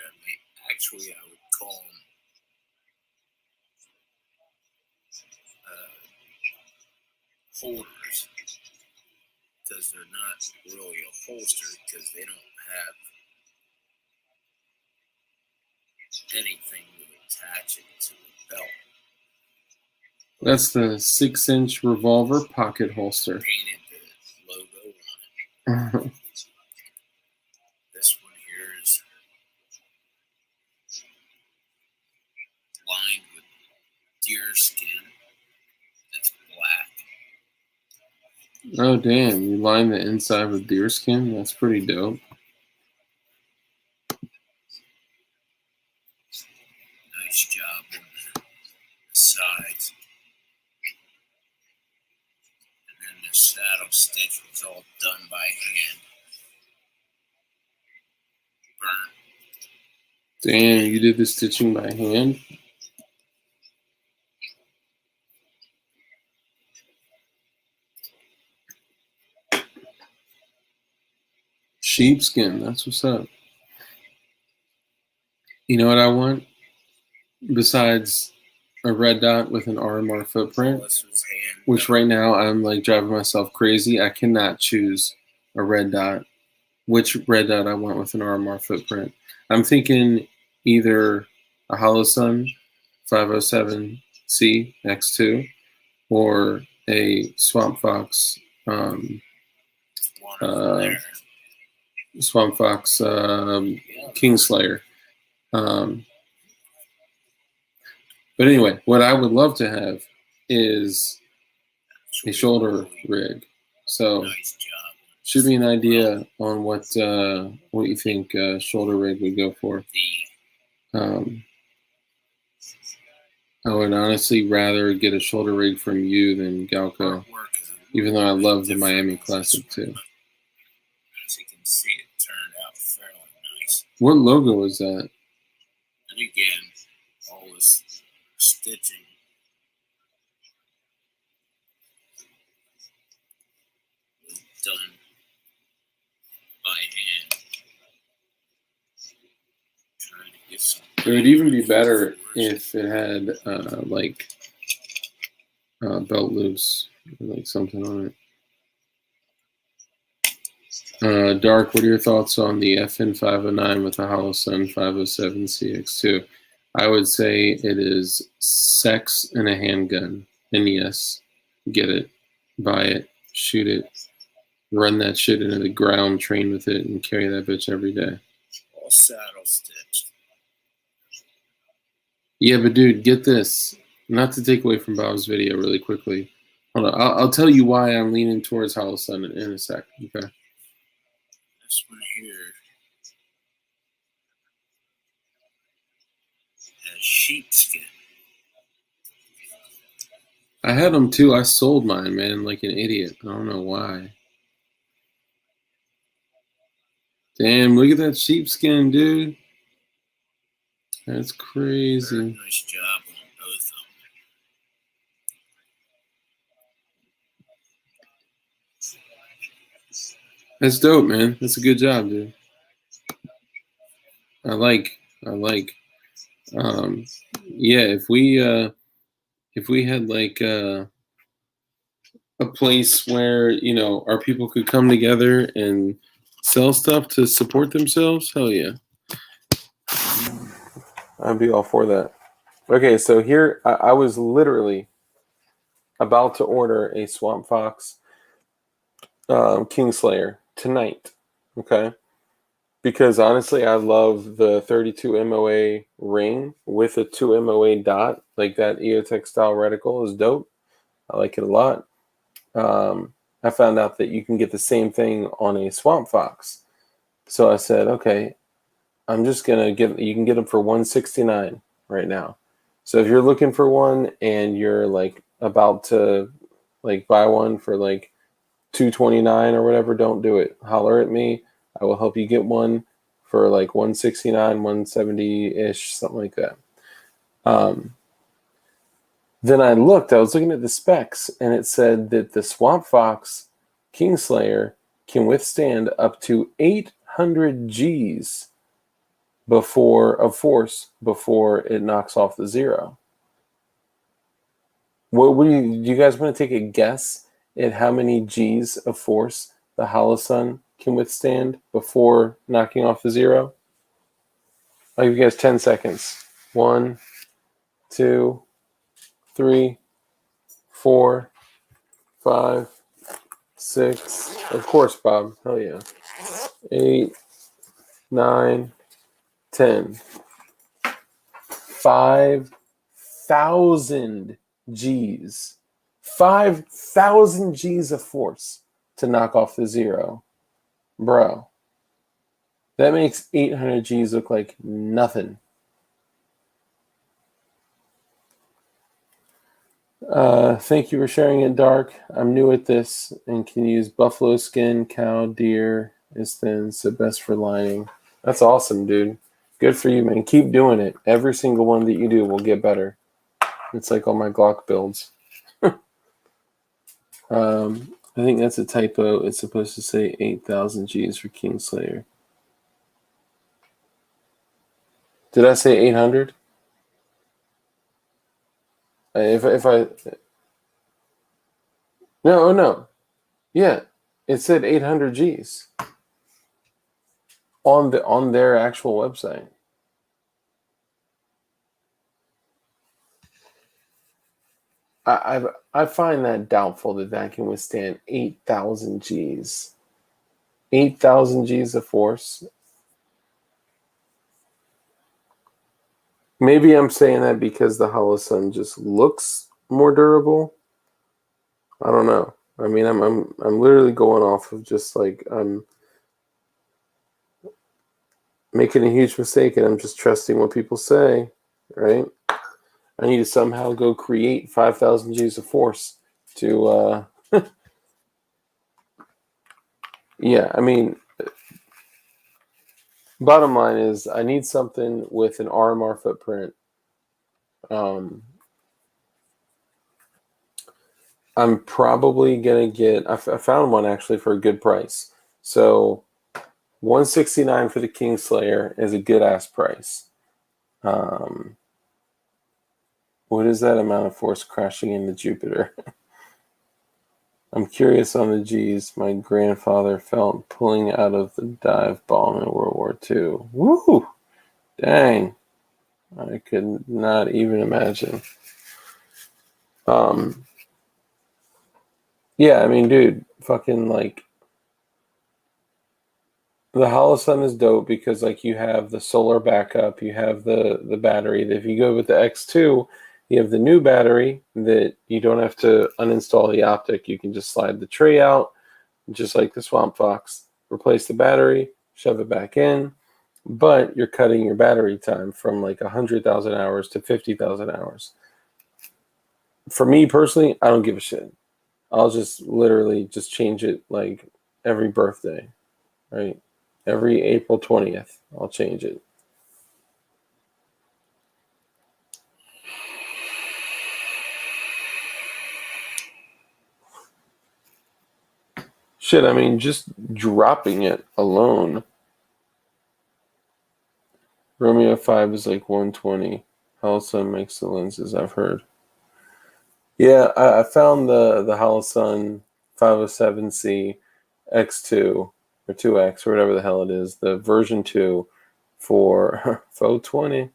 actually I would call them holders, because they're not really a holster because they don't have anything to attach it to the belt. That's the 6-inch revolver pocket holster. Painted the logo on it. This one here is lined with deer skin. It's black. Oh, damn. You line the inside with deer skin? That's pretty dope. Nice job on the sides. And then the saddle stitch was all done by hand. Burnt. Damn, you did the stitching by hand? Sheepskin, that's what's up. You know what I want? Besides a red dot with an RMR footprint, which right now I'm like driving myself crazy. I cannot choose a red dot. Which red dot I want with an RMR footprint. I'm thinking either a Hollow Sun 507C X2 or a Swamp Fox Kingslayer. But anyway, what I would love to have is a shoulder rig. So shoot me an idea on what you think shoulder rig would go for. I would honestly rather get a shoulder rig from you than Galco, even though I love the Miami Classic too. As you can see, it turned out fairly nice. What logo is that? And again, all this stitching. Was done by hand. Trying to get some. It would even be better if it had belt loops, or like something on it. Dark, what are your thoughts on the FN 509 with the Hollow Sun 507 CX2? I would say it is sex and a handgun. And yes, get it, buy it, shoot it, run that shit into the ground, train with it, and carry that bitch every day. All saddle stitched. Yeah, but dude, get this. Not to take away from Bob's video really quickly. Hold on, I'll tell you why I'm leaning towards Hollow Sun in a sec, okay? This one here has sheepskin. I had them too. I sold mine, man, like an idiot. I don't know why. Damn, look at that sheepskin, dude. That's crazy. Very nice job on both of them. That's dope, man. That's a good job, dude. I like. Yeah, if we had like a place where, you know, our people could come together and sell stuff to support themselves, hell yeah. I'd be all for that. Okay, so here I was literally about to order a Swamp Fox Kingslayer tonight, okay? Because honestly, I love the 32 MOA ring with a 2 MOA dot. Like that EOTech style reticle is dope. I like it a lot. I found out that you can get the same thing on a Swamp Fox. So I said, okay, I'm just going to you can get them for $169 right now. So if you're looking for one and you're like about to like buy one for like $229 or whatever, don't do it. Holler at me. I will help you get one for like $169, $170-ish, something like that. Then I was looking at the specs, and it said that the Swamp Fox Kingslayer can withstand up to 800 Gs of force before it knocks off the zero. Do you guys want to take a guess at how many Gs of force the Hollow Sun can withstand before knocking off the zero? I'll give you guys 10 seconds. 1, 2, 3, 4, 5, 6. Of course, Bob. Hell yeah. 8, 9, 10. 5,000 Gs. 5,000 Gs of force to knock off the zero. Bro. That makes 800 Gs look like nothing. Thank you for sharing it, Dark. I'm new at this and can use buffalo skin, cow, deer is thin, so best for lining. That's awesome, dude. Good for you, man. Keep doing it. Every single one that you do will get better. It's like all my Glock builds. I think that's a typo. It's supposed to say 8,000 Gs for Kingslayer. Did I say 800? If I no, yeah, it said 800 Gs on their actual website. I find that doubtful that can withstand 8,000 Gs. 8,000 Gs of force. Maybe I'm saying that because the Holosun just looks more durable. I don't know. I mean, I'm literally going off of just like I'm making a huge mistake and I'm just trusting what people say, right? I need to somehow go create 5,000 Gs of force to yeah, I mean, bottom line is I need something with an RMR footprint. I'm probably gonna get. I found one actually for a good price. So 169 for the Kingslayer is a good ass price. What is that amount of force crashing into Jupiter? I'm curious on the G's. My grandfather felt pulling out of the dive bomb in World War II. Woo! Dang. I could not even imagine. Yeah, I mean, dude, fucking like the Holosun is dope because like you have the solar backup, you have the battery. If you go with the X2, you have the new battery that you don't have to uninstall the optic. You can just slide the tray out, just like the Swamp Fox. Replace the battery, shove it back in, but you're cutting your battery time from like 100,000 hours to 50,000 hours. For me personally, I don't give a shit. I'll just literally just change it like every birthday, right? Every April 20th, I'll change it. Shit, I mean, just dropping it alone. Romeo 5 is like 120. Holosun makes the lenses, I've heard. Yeah, I found the Holosun 507C X2 or 2X or whatever the hell it is, the version 2 for 420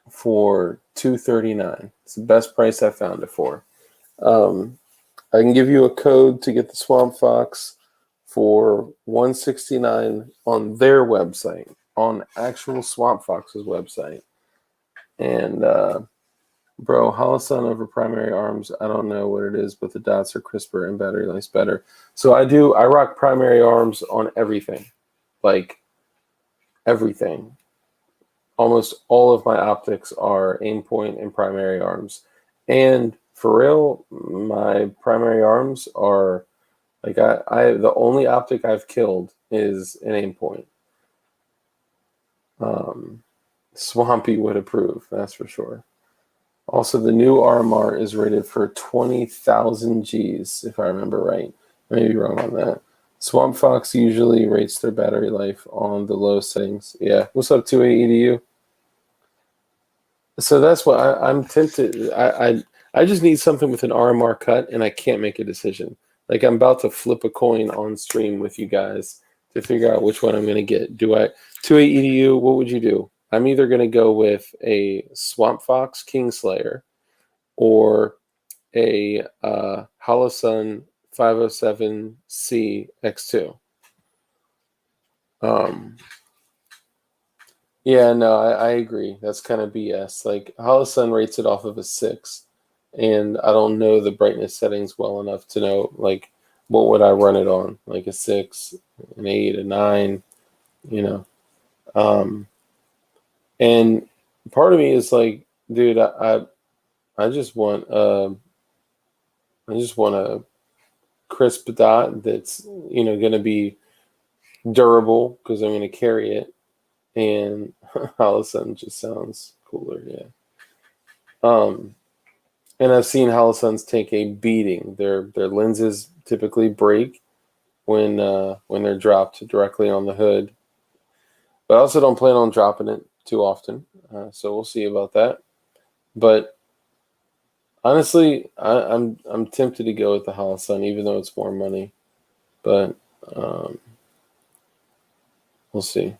for $239. It's the best price I found it for. I can give you a code to get the Swamp Fox for $169 on their website, on actual Swamp Fox's website. And bro, Holosun over primary arms, I don't know what it is, but the dots are crisper and battery life's better. So I rock primary arms on everything. Like everything. Almost all of my optics are aim point and primary arms. And for real, my primary arms are like I the only optic I've killed is an aim point. Swampy would approve, that's for sure. Also, the new RMR is rated for 20,000 Gs, if I remember right. I may be wrong on that. Swamp Fox usually rates their battery life on the low settings. Yeah. What's up, 28EDU? So that's what I'm tempted. I just need something with an RMR cut, and I can't make a decision. Like I'm about to flip a coin on stream with you guys to figure out which one I'm going to get. Do I 28EDU? What would you do? I'm either going to go with a Swamp Fox Kingslayer or a Holosun 507C X2. Yeah, no, I agree. That's kind of BS. Like Holosun rates it off of a 6, and I don't know the brightness settings well enough to know like what would I run it on, like a 6, an 8, a 9, you know. And part of me is like, dude, I just want a crisp dot that's going to be durable because I'm going to carry it. and Holosun just sounds cooler. Yeah. And I've seen Holosuns take a beating. Their lenses typically break when they're dropped directly on the hood. But I also don't plan on dropping it too often, so we'll see about that. But honestly, I'm tempted to go with the Holosun, even though it's more money. But we'll see.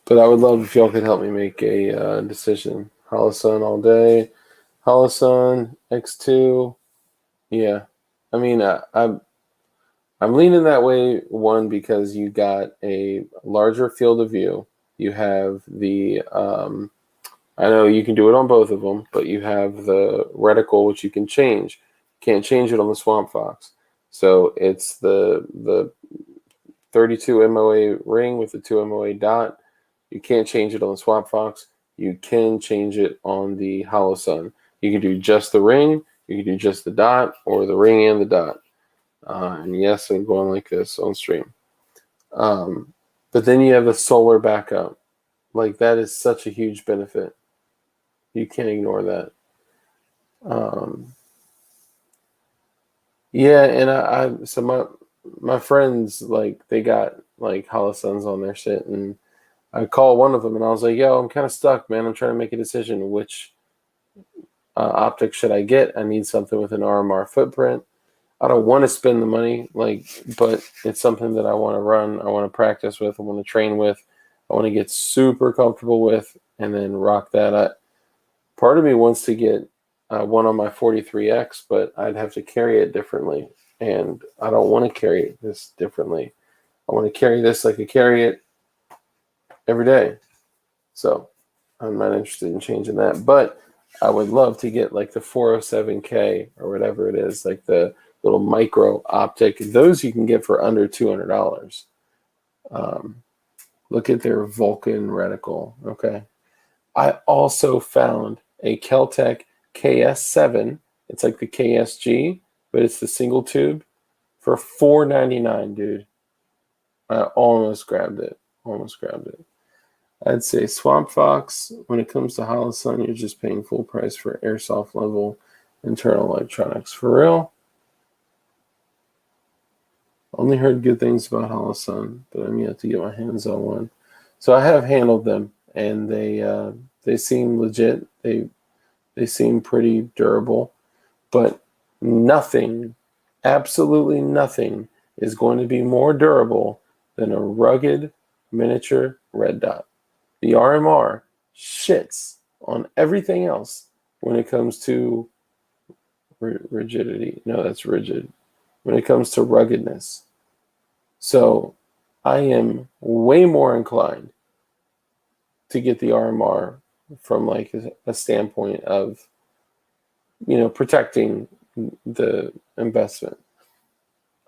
But I would love if y'all could help me make a decision. Holosun all day. Holosun X2. Yeah, I mean, I'm leaning that way. One, because you got a larger field of view. You have the I know you can do it on both of them, but you have the reticle, which you can change. Can't change it on the Swamp Fox. So it's the 32 MOA ring with the 2 MOA dot. You can't change it on the Swamp Fox. You can change it on the Holosun. You can do just the ring, you can do just the dot, or the ring and the dot. And yes, I'm going like this on stream. But then you have a solar backup. Like, that is such a huge benefit. You can't ignore that. Yeah, and so my friends, like, they got like Holosuns on their shit, and I called one of them and I was like, "Yo, I'm kind of stuck, man. I'm trying to make a decision. Which optic should I get? I need something with an RMR footprint. I don't want to spend the money, like, but it's something that I want to run. I want to practice with. I want to train with. I want to get super comfortable with, and then rock that. Part of me wants to get one on my 43X, but I'd have to carry it differently, and I don't want to carry this differently. I want to carry this like I carry it every day. So I'm not interested in changing that, but I would love to get like the 407K or whatever it is, like the little micro optic. Those you can get for under $200. Look at their Vulcan reticle. Okay. I also found a Keltec KS7. It's like the KSG, but it's the single tube for $499, dude. I almost grabbed it. I'd say Swamp Fox, when it comes to Holosun, you're just paying full price for airsoft level internal electronics. For real? Only heard good things about Holosun, but I'm yet to get my hands on one. So I have handled them, and they seem legit. They seem pretty durable, but nothing, absolutely nothing, is going to be more durable than a rugged miniature red dot. The RMR shits on everything else when it comes to rigidity. No, that's rigid. When it comes to ruggedness. So I am way more inclined to get the RMR from like a standpoint of, protecting the investment.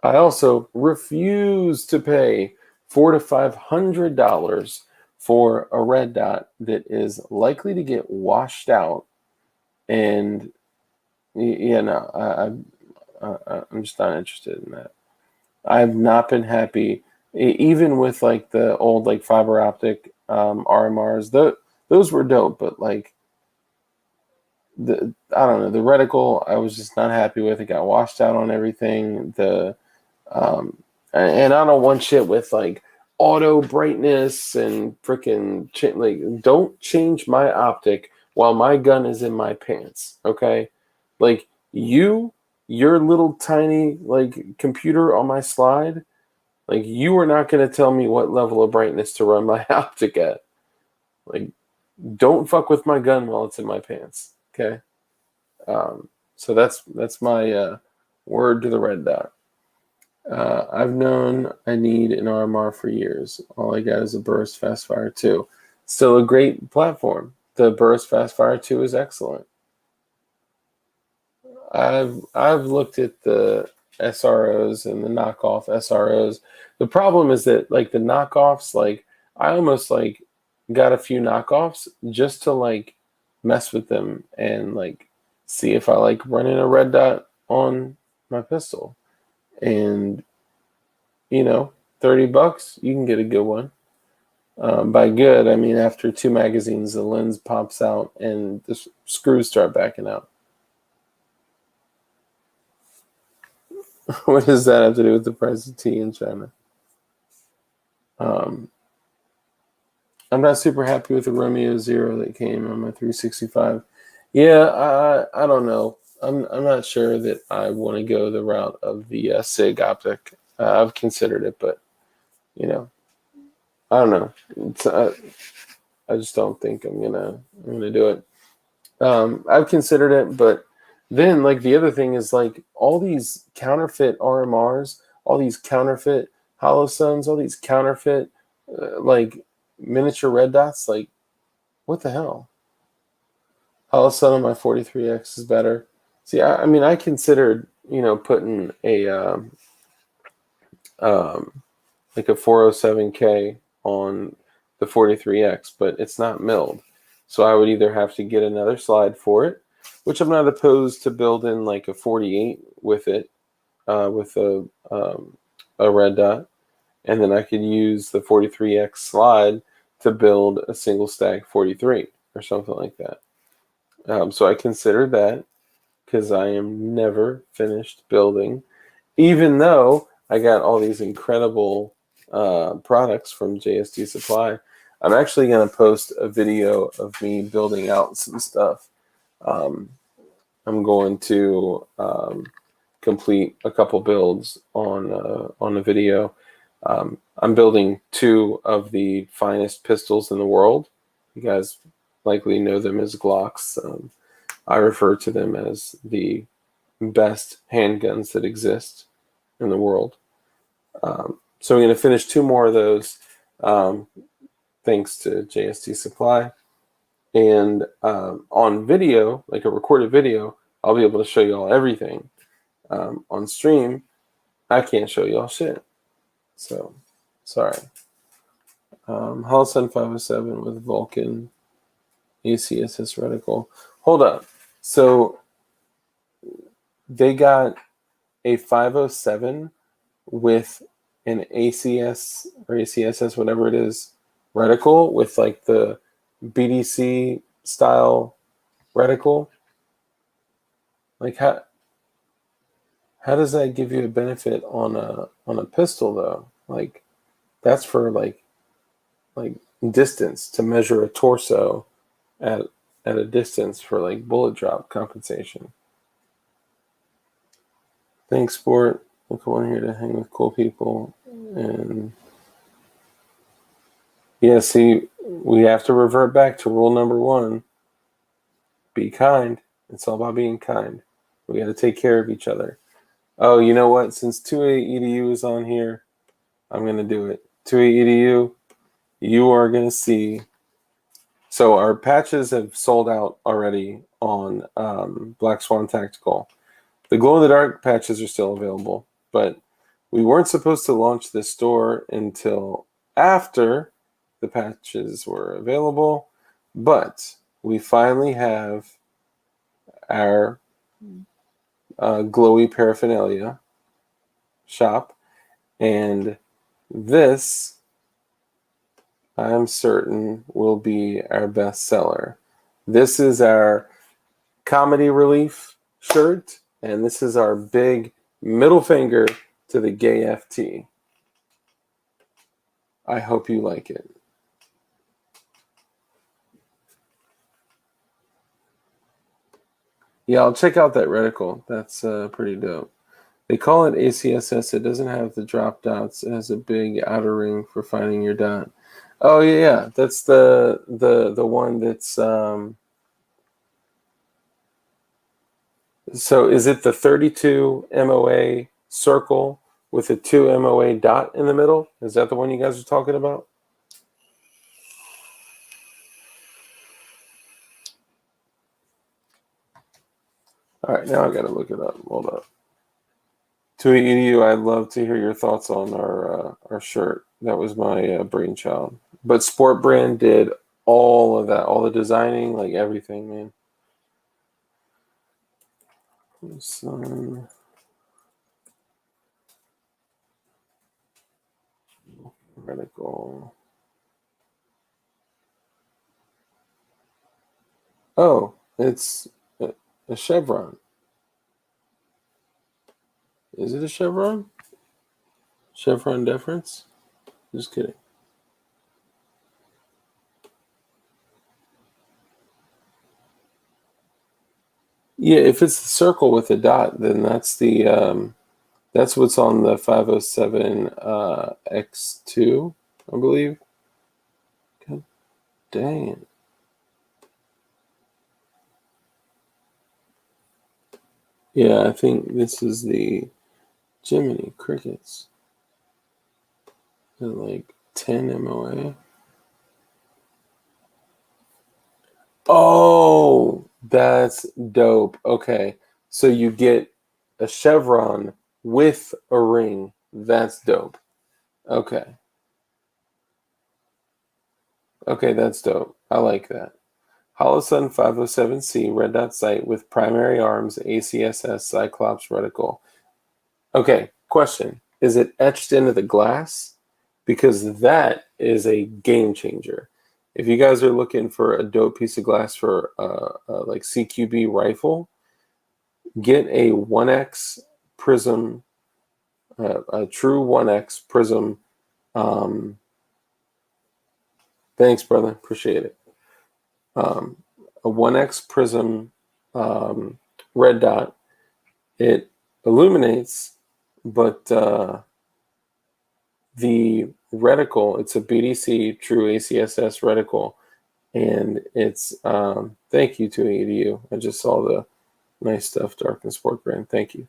I also refuse to pay $400 to $500 for a red dot that is likely to get washed out. And I'm just not interested in that. I've not been happy, even with like the old like fiber optic RMRs. Those were dope, but like I don't know, the reticle I was just not happy with. It got washed out on everything. And I don't want shit with like auto brightness and freaking like, don't change my optic while my gun is in my pants, okay? Like, your little tiny like computer on my slide, like, you are not going to tell me what level of brightness to run my optic at. Like, don't fuck with my gun while it's in my pants, okay? So that's my word to the red dot. I've known I need an RMR for years. All I got is a Burst Fastfire 2. Still a great platform. The Burst Fastfire 2 is excellent. I've looked at the SROs and the knockoff SROs. The problem is that like the knockoffs, like I almost like got a few knockoffs just to like mess with them and like see if I like running a red dot on my pistol. And $30, you can get a good one. By good, I mean after 2 magazines, the lens pops out and the screws start backing out. What does that have to do with the price of tea in China? I'm not super happy with the Romeo Zero that came on my 365. Yeah, I don't know. I'm not sure that I want to go the route of the SIG optic. I've considered it, but you know, I don't know. I just don't think I'm gonna do it. I've considered it, but then like the other thing is like all these counterfeit RMRs, all these counterfeit Holosuns, all these counterfeit like miniature red dots. Like, what the hell? Holosun on my 43X is better. See, I mean, I considered putting a like a 407K on the 43X, but it's not milled. So I would either have to get another slide for it, which I'm not opposed to building like a 48 with it, with a red dot, and then I could use the 43X slide to build a single stack 43 or something like that. So I considered that because I am never finished building, even though I got all these incredible products from JSD Supply. I'm actually going to post a video of me building out some stuff. I'm going to complete a couple builds on a video. I'm building 2 of the finest pistols in the world. You guys likely know them as Glocks. I refer to them as the best handguns that exist in the world. So I'm going to finish 2 more of those, thanks to JST Supply. And on video, like a recorded video, I'll be able to show you all everything. On stream, I can't show you all shit. So, sorry. Holosun 507 with Vulcan ACSS reticle. Hold up. So they got a 507 with an ACS or ACSS, whatever it is, reticle with like the BDC style reticle. Like how does that give you a benefit on a pistol though? Like that's for like distance, to measure a torso at a distance for like bullet drop compensation. Thanks, sport. We'll come on here to hang with cool people. And yeah, see, we have to revert back to rule number 1. Be kind. It's all about being kind. We got to take care of each other. Oh, you know what? Since 2A-EDU is on here, I'm going to do it. 2A-EDU, you are going to see. So our patches have sold out already on Black Swan Tactical. The glow-in-the-dark patches are still available, but we weren't supposed to launch this store until after the patches were available, but we finally have our glowy paraphernalia shop, and this, I'm certain, will be our best seller. This is our comedy relief shirt, and this is our big middle finger to the gay FT. I hope you like it. Yeah, I'll check out that reticle. That's pretty dope. They call it ACSS. It doesn't have the drop dots. It has a big outer ring for finding your dot. Oh yeah, that's the one that's so is it the 32 MOA circle with a 2 MOA dot in the middle? Is that the one you guys are talking about? All right, now I got to look it up. Hold up. To EDU, I'd love to hear your thoughts on our shirt. That was my brainchild. But Sport Brand did all of that, all the designing, like everything, man. So, Reticle. Oh, it's a chevron. Is it a chevron? Chevron deference? Just kidding. Yeah, if it's the circle with a dot, then that's the that's what's on the 507 X2, I believe. God dang it. Yeah, I think this is the Jiminy Crickets. Is it like 10 MOA? Oh, that's dope. Okay. So you get a chevron with a ring. That's dope. Okay. Okay, that's dope. I like that. Holosun 507C red dot sight with primary arms ACSS Cyclops reticle. Okay, question. Is it etched into the glass? Because that is a game changer. If you guys are looking for a dope piece of glass for like CQB rifle, get a 1X prism, a true 1X prism. Thanks, brother. Appreciate it. A 1X prism red dot. It illuminates, but the reticle, it's a BDC true ACSS reticle, and it's thank you to EDU. I just saw the nice stuff, Dark and Sport Brand. Thank you.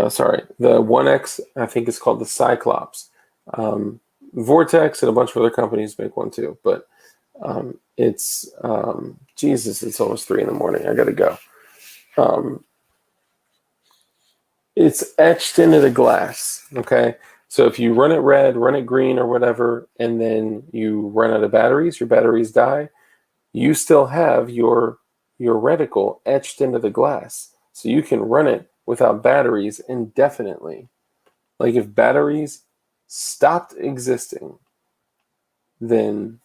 Sorry, the 1X, I think it's called the Cyclops. Vortex and a bunch of other companies make one too, but it's Jesus, it's almost 3 a.m. I gotta go. It's etched into the glass. Okay, so if you run it red, run it green, or whatever, and then you run out of batteries, your batteries die, you still have your reticle etched into the glass, so you can run it without batteries indefinitely. Like if batteries stopped existing, then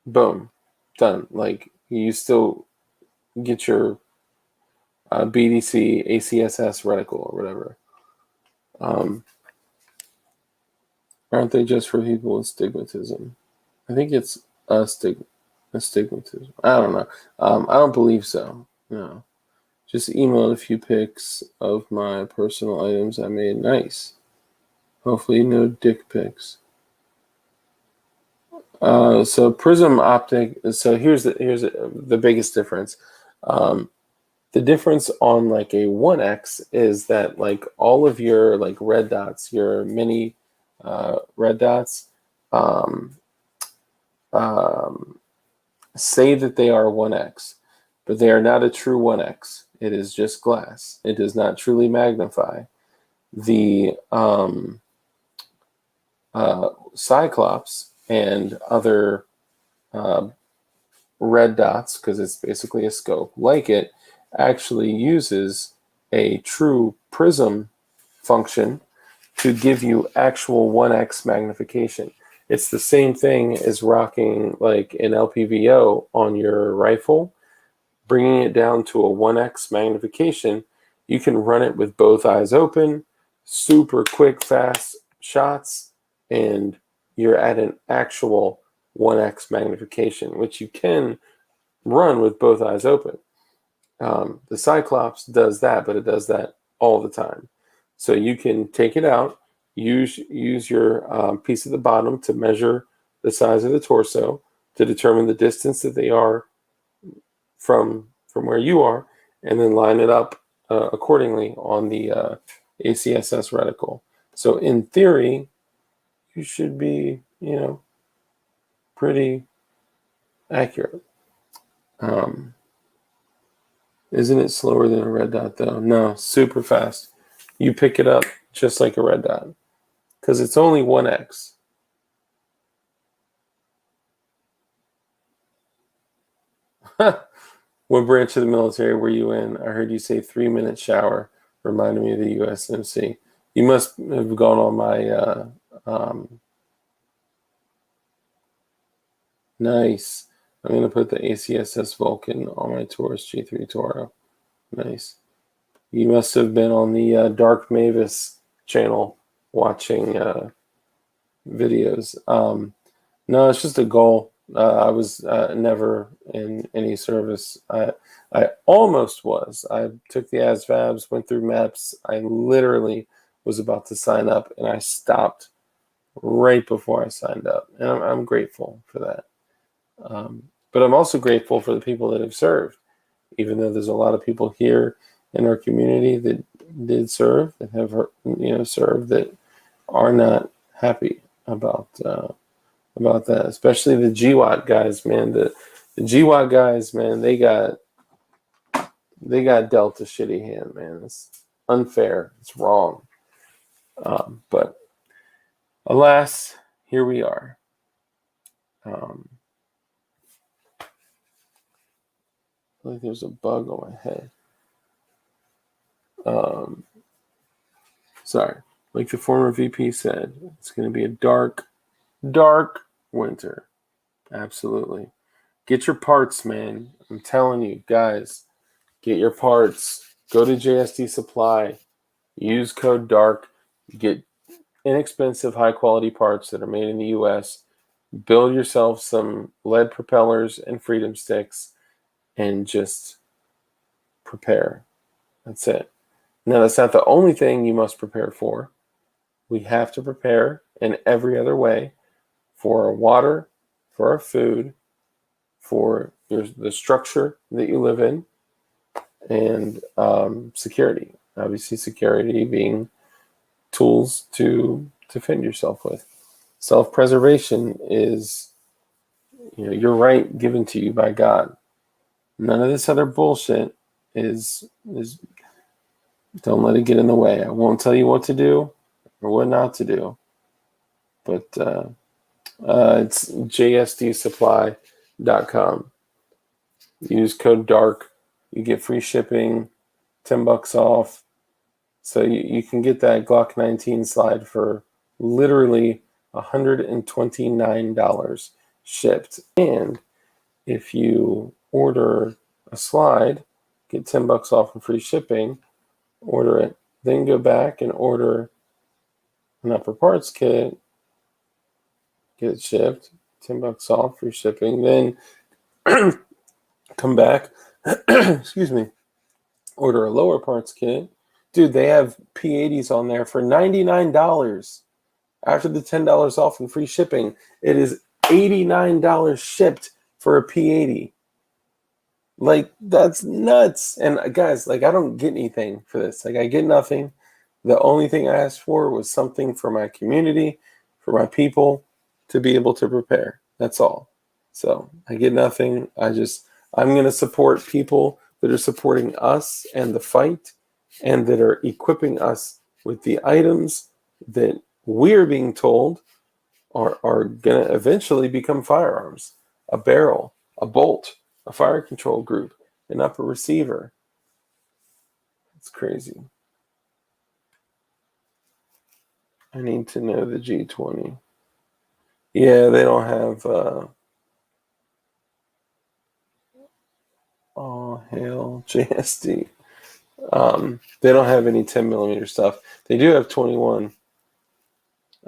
boom, done. Like you still get your BDC ACSS reticle or whatever. Aren't they just for people with stigmatism? I think it's a stigmatism. I don't know. I don't believe so. No. Just emailed a few pics of my personal items I made. Nice. Hopefully no dick pics. So prism optic. So here's the biggest difference. The difference on like a 1X is that like all of your like red dots, your mini red dots, say that they are 1X, but they are not a true 1X. It is just glass. It does not truly magnify. The Cyclops and other red dots, because it's basically a scope like it, actually uses a true prism function to give you actual 1X magnification. It's the same thing as rocking like an LPVO on your rifle, bringing it down to a 1X magnification. You can run it with both eyes open, super quick, fast shots, and you're at an actual 1X magnification, which you can run with both eyes open. The Cyclops does that, but it does that all the time. So you can take it out, use your piece at the bottom to measure the size of the torso to determine the distance that they are from where you are, and then line it up accordingly on the ACSS reticle. So in theory, you should be, pretty accurate. Isn't it slower than a red dot though? No, super fast. You pick it up just like a red dot because it's only 1X. What branch of the military were you in? I heard you say 3-minute shower. Reminded me of the USMC. You must have gone on my nice. I'm gonna put the ACSS Vulcan on my Taurus G3 Toro. Nice. You must have been on the Dark Mavis channel watching videos. No, it's just a goal. I was never in any service. I almost was. I took the ASVABs, went through MEPS. I literally was about to sign up, and I stopped right before I signed up, and I'm grateful for that. But I'm also grateful for the people that have served, even though there's a lot of people here in our community that did serve, that have served, that are not happy about that, especially the GWAT guys, man. The GWAT guys, man, they got dealt a shitty hand, man. It's unfair. It's wrong. But alas, here we are. I feel like there's a bug on my head. Sorry. Like the former VP said, it's going to be a dark winter. Absolutely. Get your parts, man. I'm telling you, guys, get your parts. Go to JSD Supply. Use code DARK. Get inexpensive, high-quality parts that are made in the U.S. Build yourself some lead propellers and freedom sticks and just prepare. That's it. Now, that's not the only thing you must prepare for. We have to prepare in every other way for our water, for our food, for the structure that you live in, and security. Obviously, security being tools to defend yourself with. Self-preservation is, your right given to you by God. None of this other bullshit is. Don't let it get in the way. I won't tell you what to do or what not to do, but it's jsdsupply.com. Use code DARK. You get free shipping, $10 off. So you can get that Glock 19 slide for literally $129 shipped. And if you order a slide, get $10 off and free shipping, order it. Then go back and order an upper parts kit, get it shipped, $10 off, free shipping. Then come back, excuse me, order a lower parts kit. Dude, they have P80s on there for $99. After the $10 off and free shipping, it is $89 shipped for a P80. Like, that's nuts. And guys, like, I don't get anything for this. Like, I get nothing. The only thing I asked for was something for my community, for my people to be able to prepare. That's all. So I get nothing. I'm going to support people that are supporting us and the fight, and that are equipping us with the items that we're being told are going to eventually become firearms. A barrel, a bolt, a fire control group, an upper receiver. It's crazy. I need to know the G20. Yeah, they don't have oh hell, JSD. They don't have any 10 millimeter stuff. They do have 21.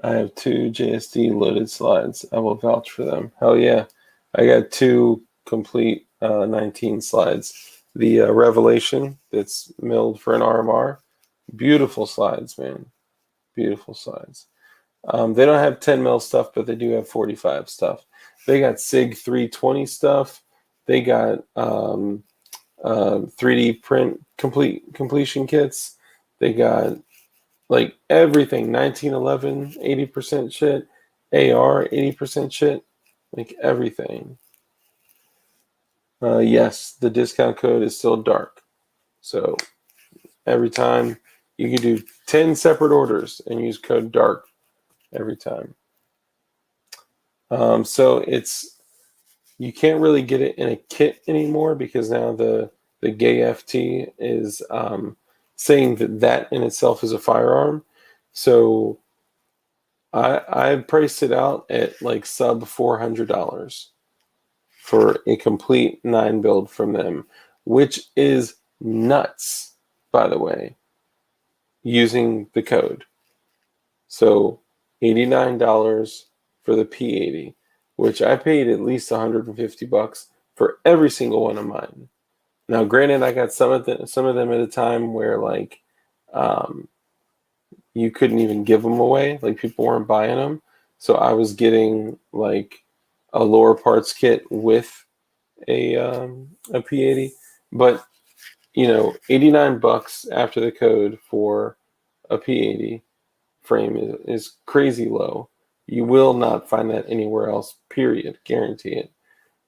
I have 2 JSD loaded slides. I will vouch for them. Hell yeah. I got 2 complete 19 slides. The Revelation that's milled for an RMR. Beautiful slides, man. Beautiful slides. They don't have 10 mil stuff, but they do have 45 stuff. They got SIG 320 stuff. They got 3D print completion kits. They got like everything, 1911, 80% shit, AR, 80% shit, like everything. Yes, the discount code is still dark. So every time you can do 10 separate orders and use code dark every time. So you can't really get it in a kit anymore, because now the gay FT is saying that in itself is a firearm. So I priced it out at like sub $400 for a complete 9 build from them, which is nuts, by the way, using the code. So $89 for the P80, which I paid at least $150 for every single one of mine. Now, granted, I got some of them at a time where like um, you couldn't even give them away, like people weren't buying them. So I was getting like a lower parts kit with a P80, but $89 after the code for a P80 frame is crazy low. You will not find that anywhere else, period. Guarantee it.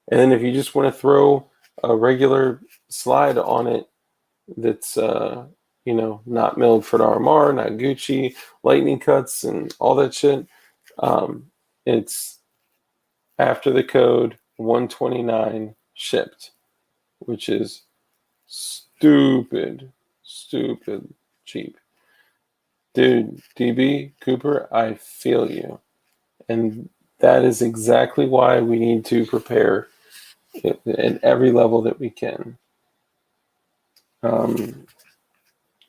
And then if you just want to throw a regular slide on it that's not milled for the RMR, not Gucci, lightning cuts and all that shit, it's after the code 129 shipped, which is stupid cheap. Dude, DB Cooper, I feel you. And that is exactly why we need to prepare at every level that we can.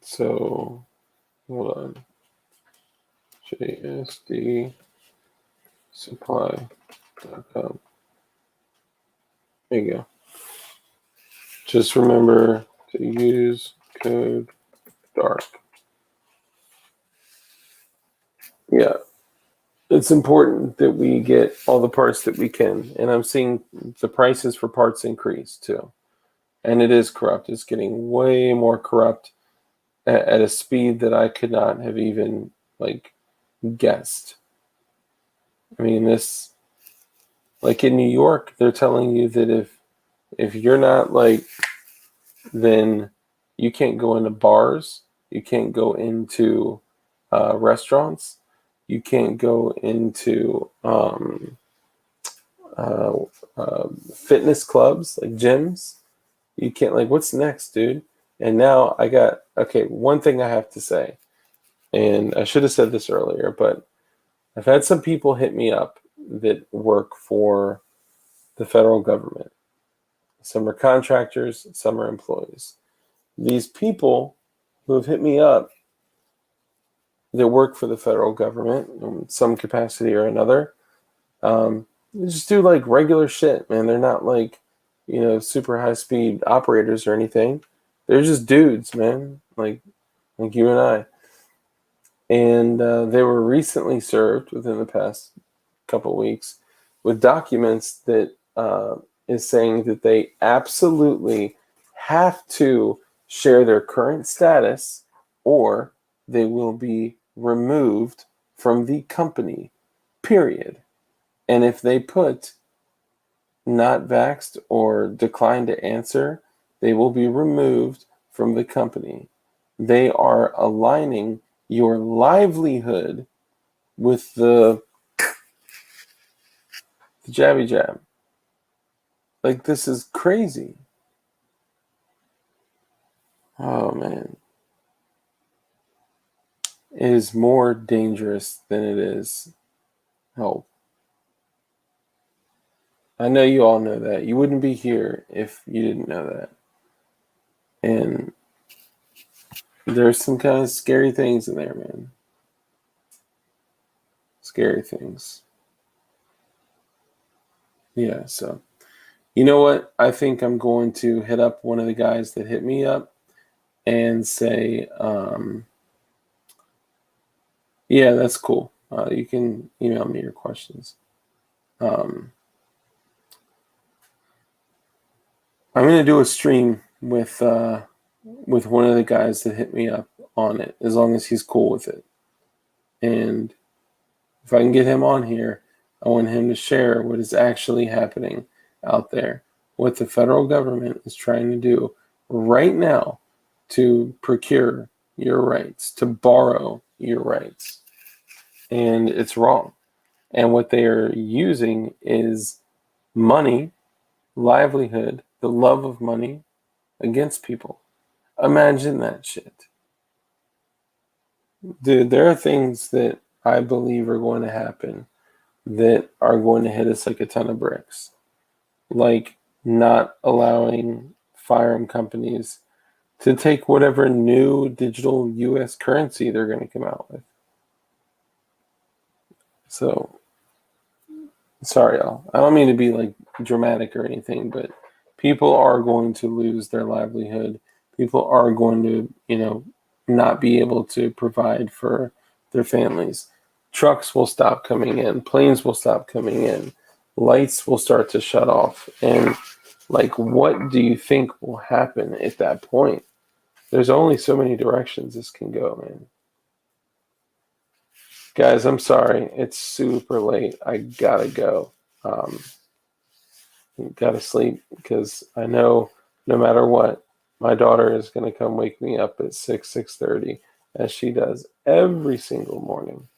So, hold on. JSD supply.com. There you go. Just remember to use code DARK. Yeah, it's important that we get all the parts that we can. And I'm seeing the prices for parts increase too. And it is corrupt. It's getting way more corrupt at a speed that I could not have even like guessed. I mean, this, like in New York, they're telling you that if you're not like, then you can't go into bars, you can't go into restaurants, you can't go into fitness clubs like gyms. You can't, like, what's next, dude? And now one thing I have to say, and I should have said this earlier, but I've had some people hit me up that work for the federal government. Some are contractors, some are employees. These people who have hit me up that work for the federal government in some capacity or another, they just do like regular shit, man. They're not like, super high speed operators or anything. They're just dudes, man, like you and I. And they were recently served within the past couple of weeks with documents that is saying that they absolutely have to share their current status or they will be removed from the company, period. And if they put not vaxxed or decline to answer, they will be removed from the company. They are aligning your livelihood with the jabby jab. Like, this is crazy. Oh, man. It is more dangerous than it is help. I know you all know that. You wouldn't be here if you didn't know that. And there's some kind of scary things in there, man. Scary things. Yeah, so you know what? I think I'm going to hit up one of the guys that hit me up and say, yeah, that's cool. You can email me your questions. I'm going to do a stream with one of the guys that hit me up on it, as long as he's cool with it. And if I can get him on here, I want him to share what is actually happening out there, what the federal government is trying to do right now to procure your rights, to borrow your rights. And it's wrong. And what they are using is money, livelihood, the love of money against people. Imagine that shit. Dude, there are things that I believe are going to happen that are going to hit us like a ton of bricks. Like not allowing firearm companies to take whatever new digital US currency they're going to come out with. So, sorry, y'all. I don't mean to be like dramatic or anything, but people are going to lose their livelihood. People are going to, not be able to provide for their families. Trucks will stop coming in, planes will stop coming in, lights will start to shut off. And like, what do you think will happen at that point? There's only so many directions this can go, man. Guys, I'm sorry. It's super late. I gotta go. Um, gotta sleep because I know no matter what, my daughter is gonna come wake me up at 6:30, as she does every single morning.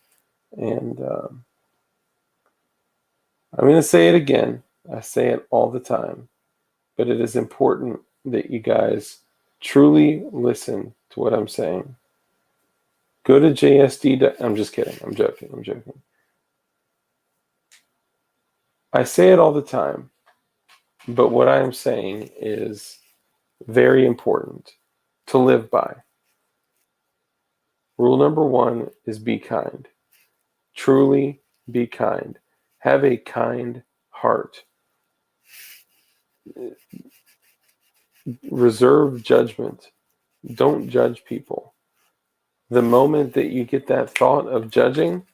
And I'm gonna say it again. I say it all the time, but it is important that you guys truly listen to what I'm saying. Go to JSD. I'm just kidding. I'm joking. I'm joking. I say it all the time, but what I am saying is very important to live by. Rule number 1 is be kind. Truly be kind. Have a kind heart. Reserve judgment. Don't judge people. The moment that you get that thought of judging,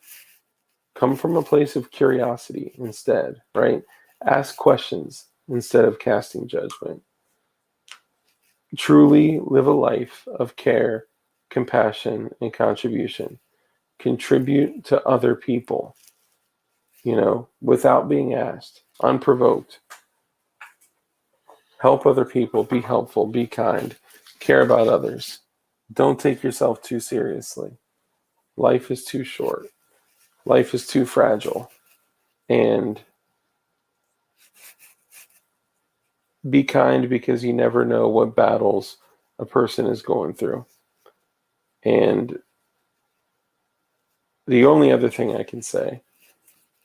come from a place of curiosity instead, right? Ask questions instead of casting judgment. Truly live a life of care, compassion, and contribution. Contribute to other people, without being asked, unprovoked. Help other people, be helpful, be kind, care about others. Don't take yourself too seriously. Life is too short. Life is too fragile. And be kind because you never know what battles a person is going through. And the only other thing I can say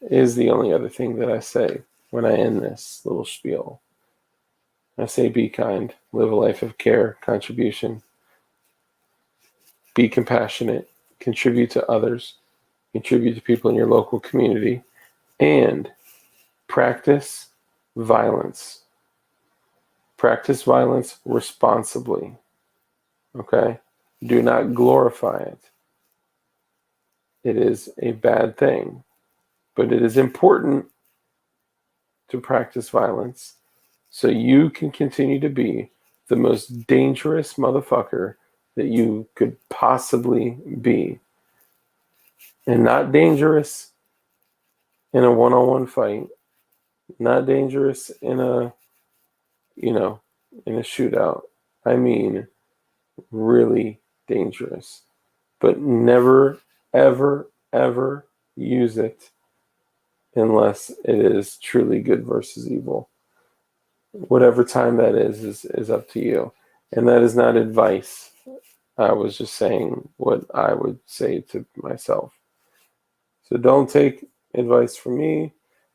is the only other thing that I say when I end this little spiel. I say be kind, live a life of care, contribution, be compassionate, contribute to others, contribute to people in your local community, and practice violence. Practice violence responsibly. Okay? Do not glorify it. It is a bad thing, but it is important to practice violence so you can continue to be the most dangerous motherfucker that you could possibly be. And not dangerous in a one-on-one fight, not dangerous in a shootout. I mean, really dangerous. But never, ever, ever use it unless it is truly good versus evil. Whatever time that is up to you. And that is not advice. I was just saying what I would say to myself. So don't take advice from me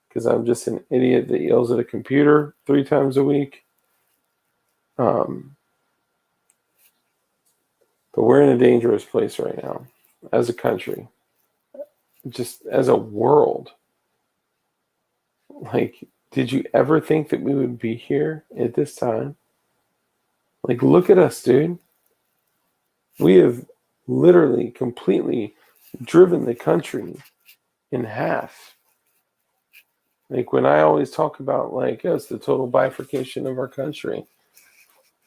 because I'm just an idiot that yells at a computer 3 times a week. But we're in a dangerous place right now as a country, just as a world. Like, did you ever think that we would be here at this time? Like, look at us, dude. We have literally completely driven the country in half. Like, when I always talk about, like, it's the total bifurcation of our country.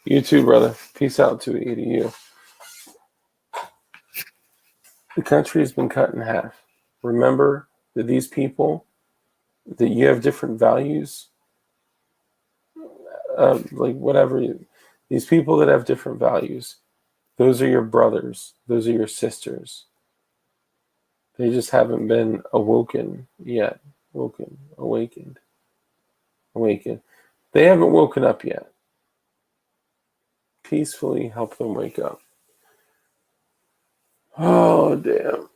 You too, brother. Peace out to you. The country has been cut in half. Remember that these people, that you have different values, like whatever, these people that have different values, those are your brothers, those are your sisters. They just haven't been awoken yet. Awakened. They haven't woken up yet. Peacefully help them wake up. Oh, damn.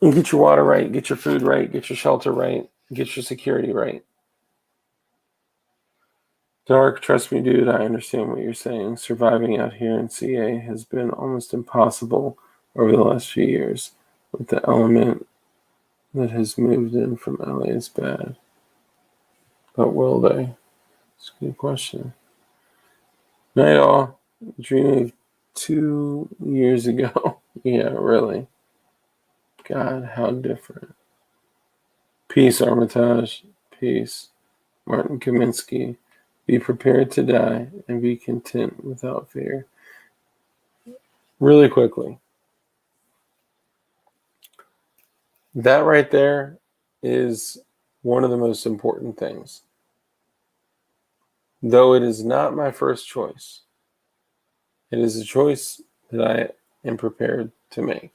And get your water right, get your food right, get your shelter right, get your security right. Dark, trust me, dude, I understand what you're saying. Surviving out here in CA has been almost impossible over the last few years, with the element that has moved in from LA is bad. But will they? It's a good question. Night all. Dream of 2 years ago. Yeah, really. God, how different. Peace, Armitage. Peace. Martin Kaminsky. Be prepared to die and be content without fear. Really quickly. That right there is one of the most important things. Though it is not my first choice, it is a choice that I am prepared to make.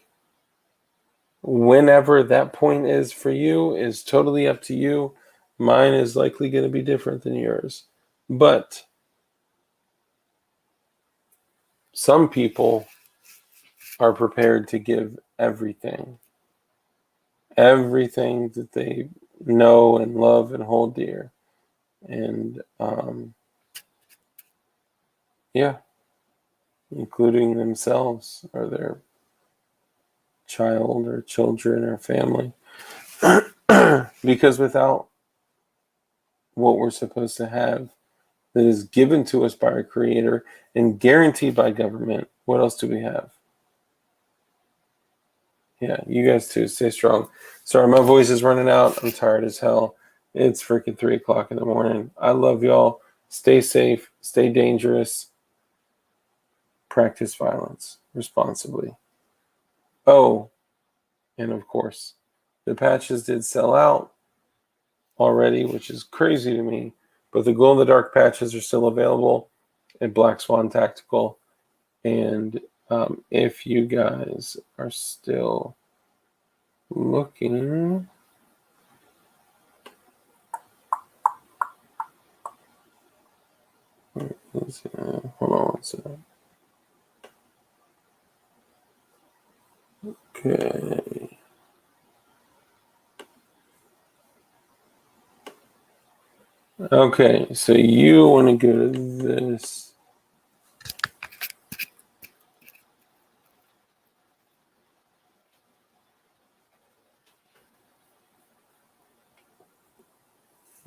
Whenever that point is for you is totally up to you. Mine is likely going to be different than yours. But some people are prepared to give everything that they know and love and hold dear. And yeah, including themselves or their child or children or family. Because without what we're supposed to have that is given to us by our Creator and guaranteed by government, what else do we have? Yeah, you guys too. Stay strong. Sorry, my voice is running out. I'm tired as hell. It's freaking 3 o'clock in the morning. I love y'all. Stay safe. Stay dangerous. Practice violence responsibly. Oh, and of course, the patches did sell out already, which is crazy to me. But the glow in the dark patches are still available at Black Swan Tactical. And if you guys are still looking, hold on one second. Okay. Okay, so you want to go to this.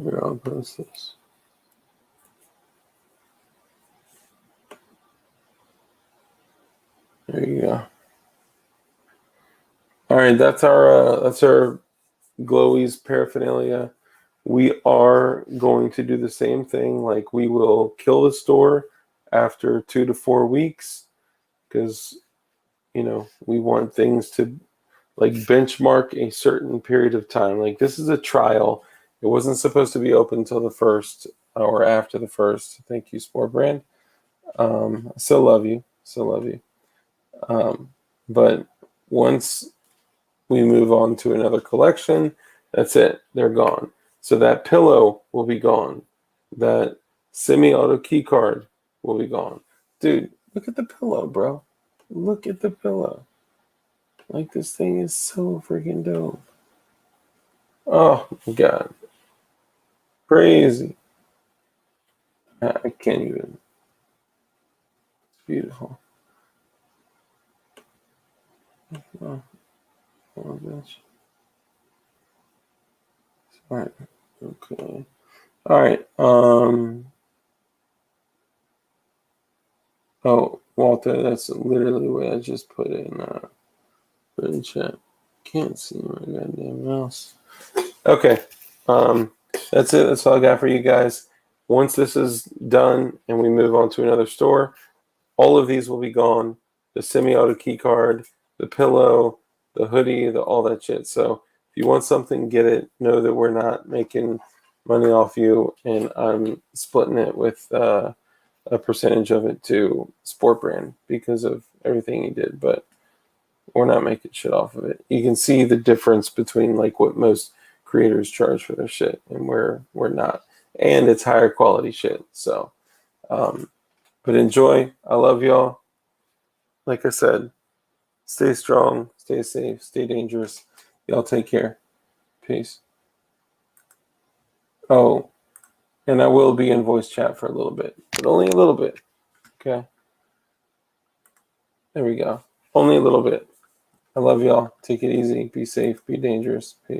Here, I'll post this. There you go. All right, that's our glowies paraphernalia. We are going to do the same thing. Like, we will kill the store after 2 to 4 weeks because, we want things to like benchmark a certain period of time. Like, this is a trial. It wasn't supposed to be open until the 1st or after the 1st. Thank you, Sport Brand. I still love you. But once we move on to another collection, that's it. They're gone. So that pillow will be gone. That semi-auto key card will be gone. Dude, look at the pillow, bro. Look at the pillow. Like, this thing is so freaking dope. Oh my God. Crazy. I can't even. It's beautiful. Oh gosh. All right. Okay. All right. Oh, Walter, that's literally what I just put in chat. Can't see my goddamn mouse. Okay. That's it. That's all I got for you guys. Once this is done and we move on to another store, all of these will be gone. The semi-auto key card, the pillow, the hoodie, all that shit. So if you want something, get it. Know that we're not making money off you, and I'm splitting it with a percentage of it to Sport Brand because of everything he did. But we're not making shit off of it. You can see the difference between like what most creators charge for their shit and we're not. And it's higher quality shit. So, but enjoy. I love y'all. like I said, stay strong, stay safe, stay dangerous. Y'all take care. Peace. Oh, and I will be in voice chat for a little bit, but only a little bit. Okay. There we go. Only a little bit. I love y'all. Take it easy. Be safe. Be dangerous. Peace.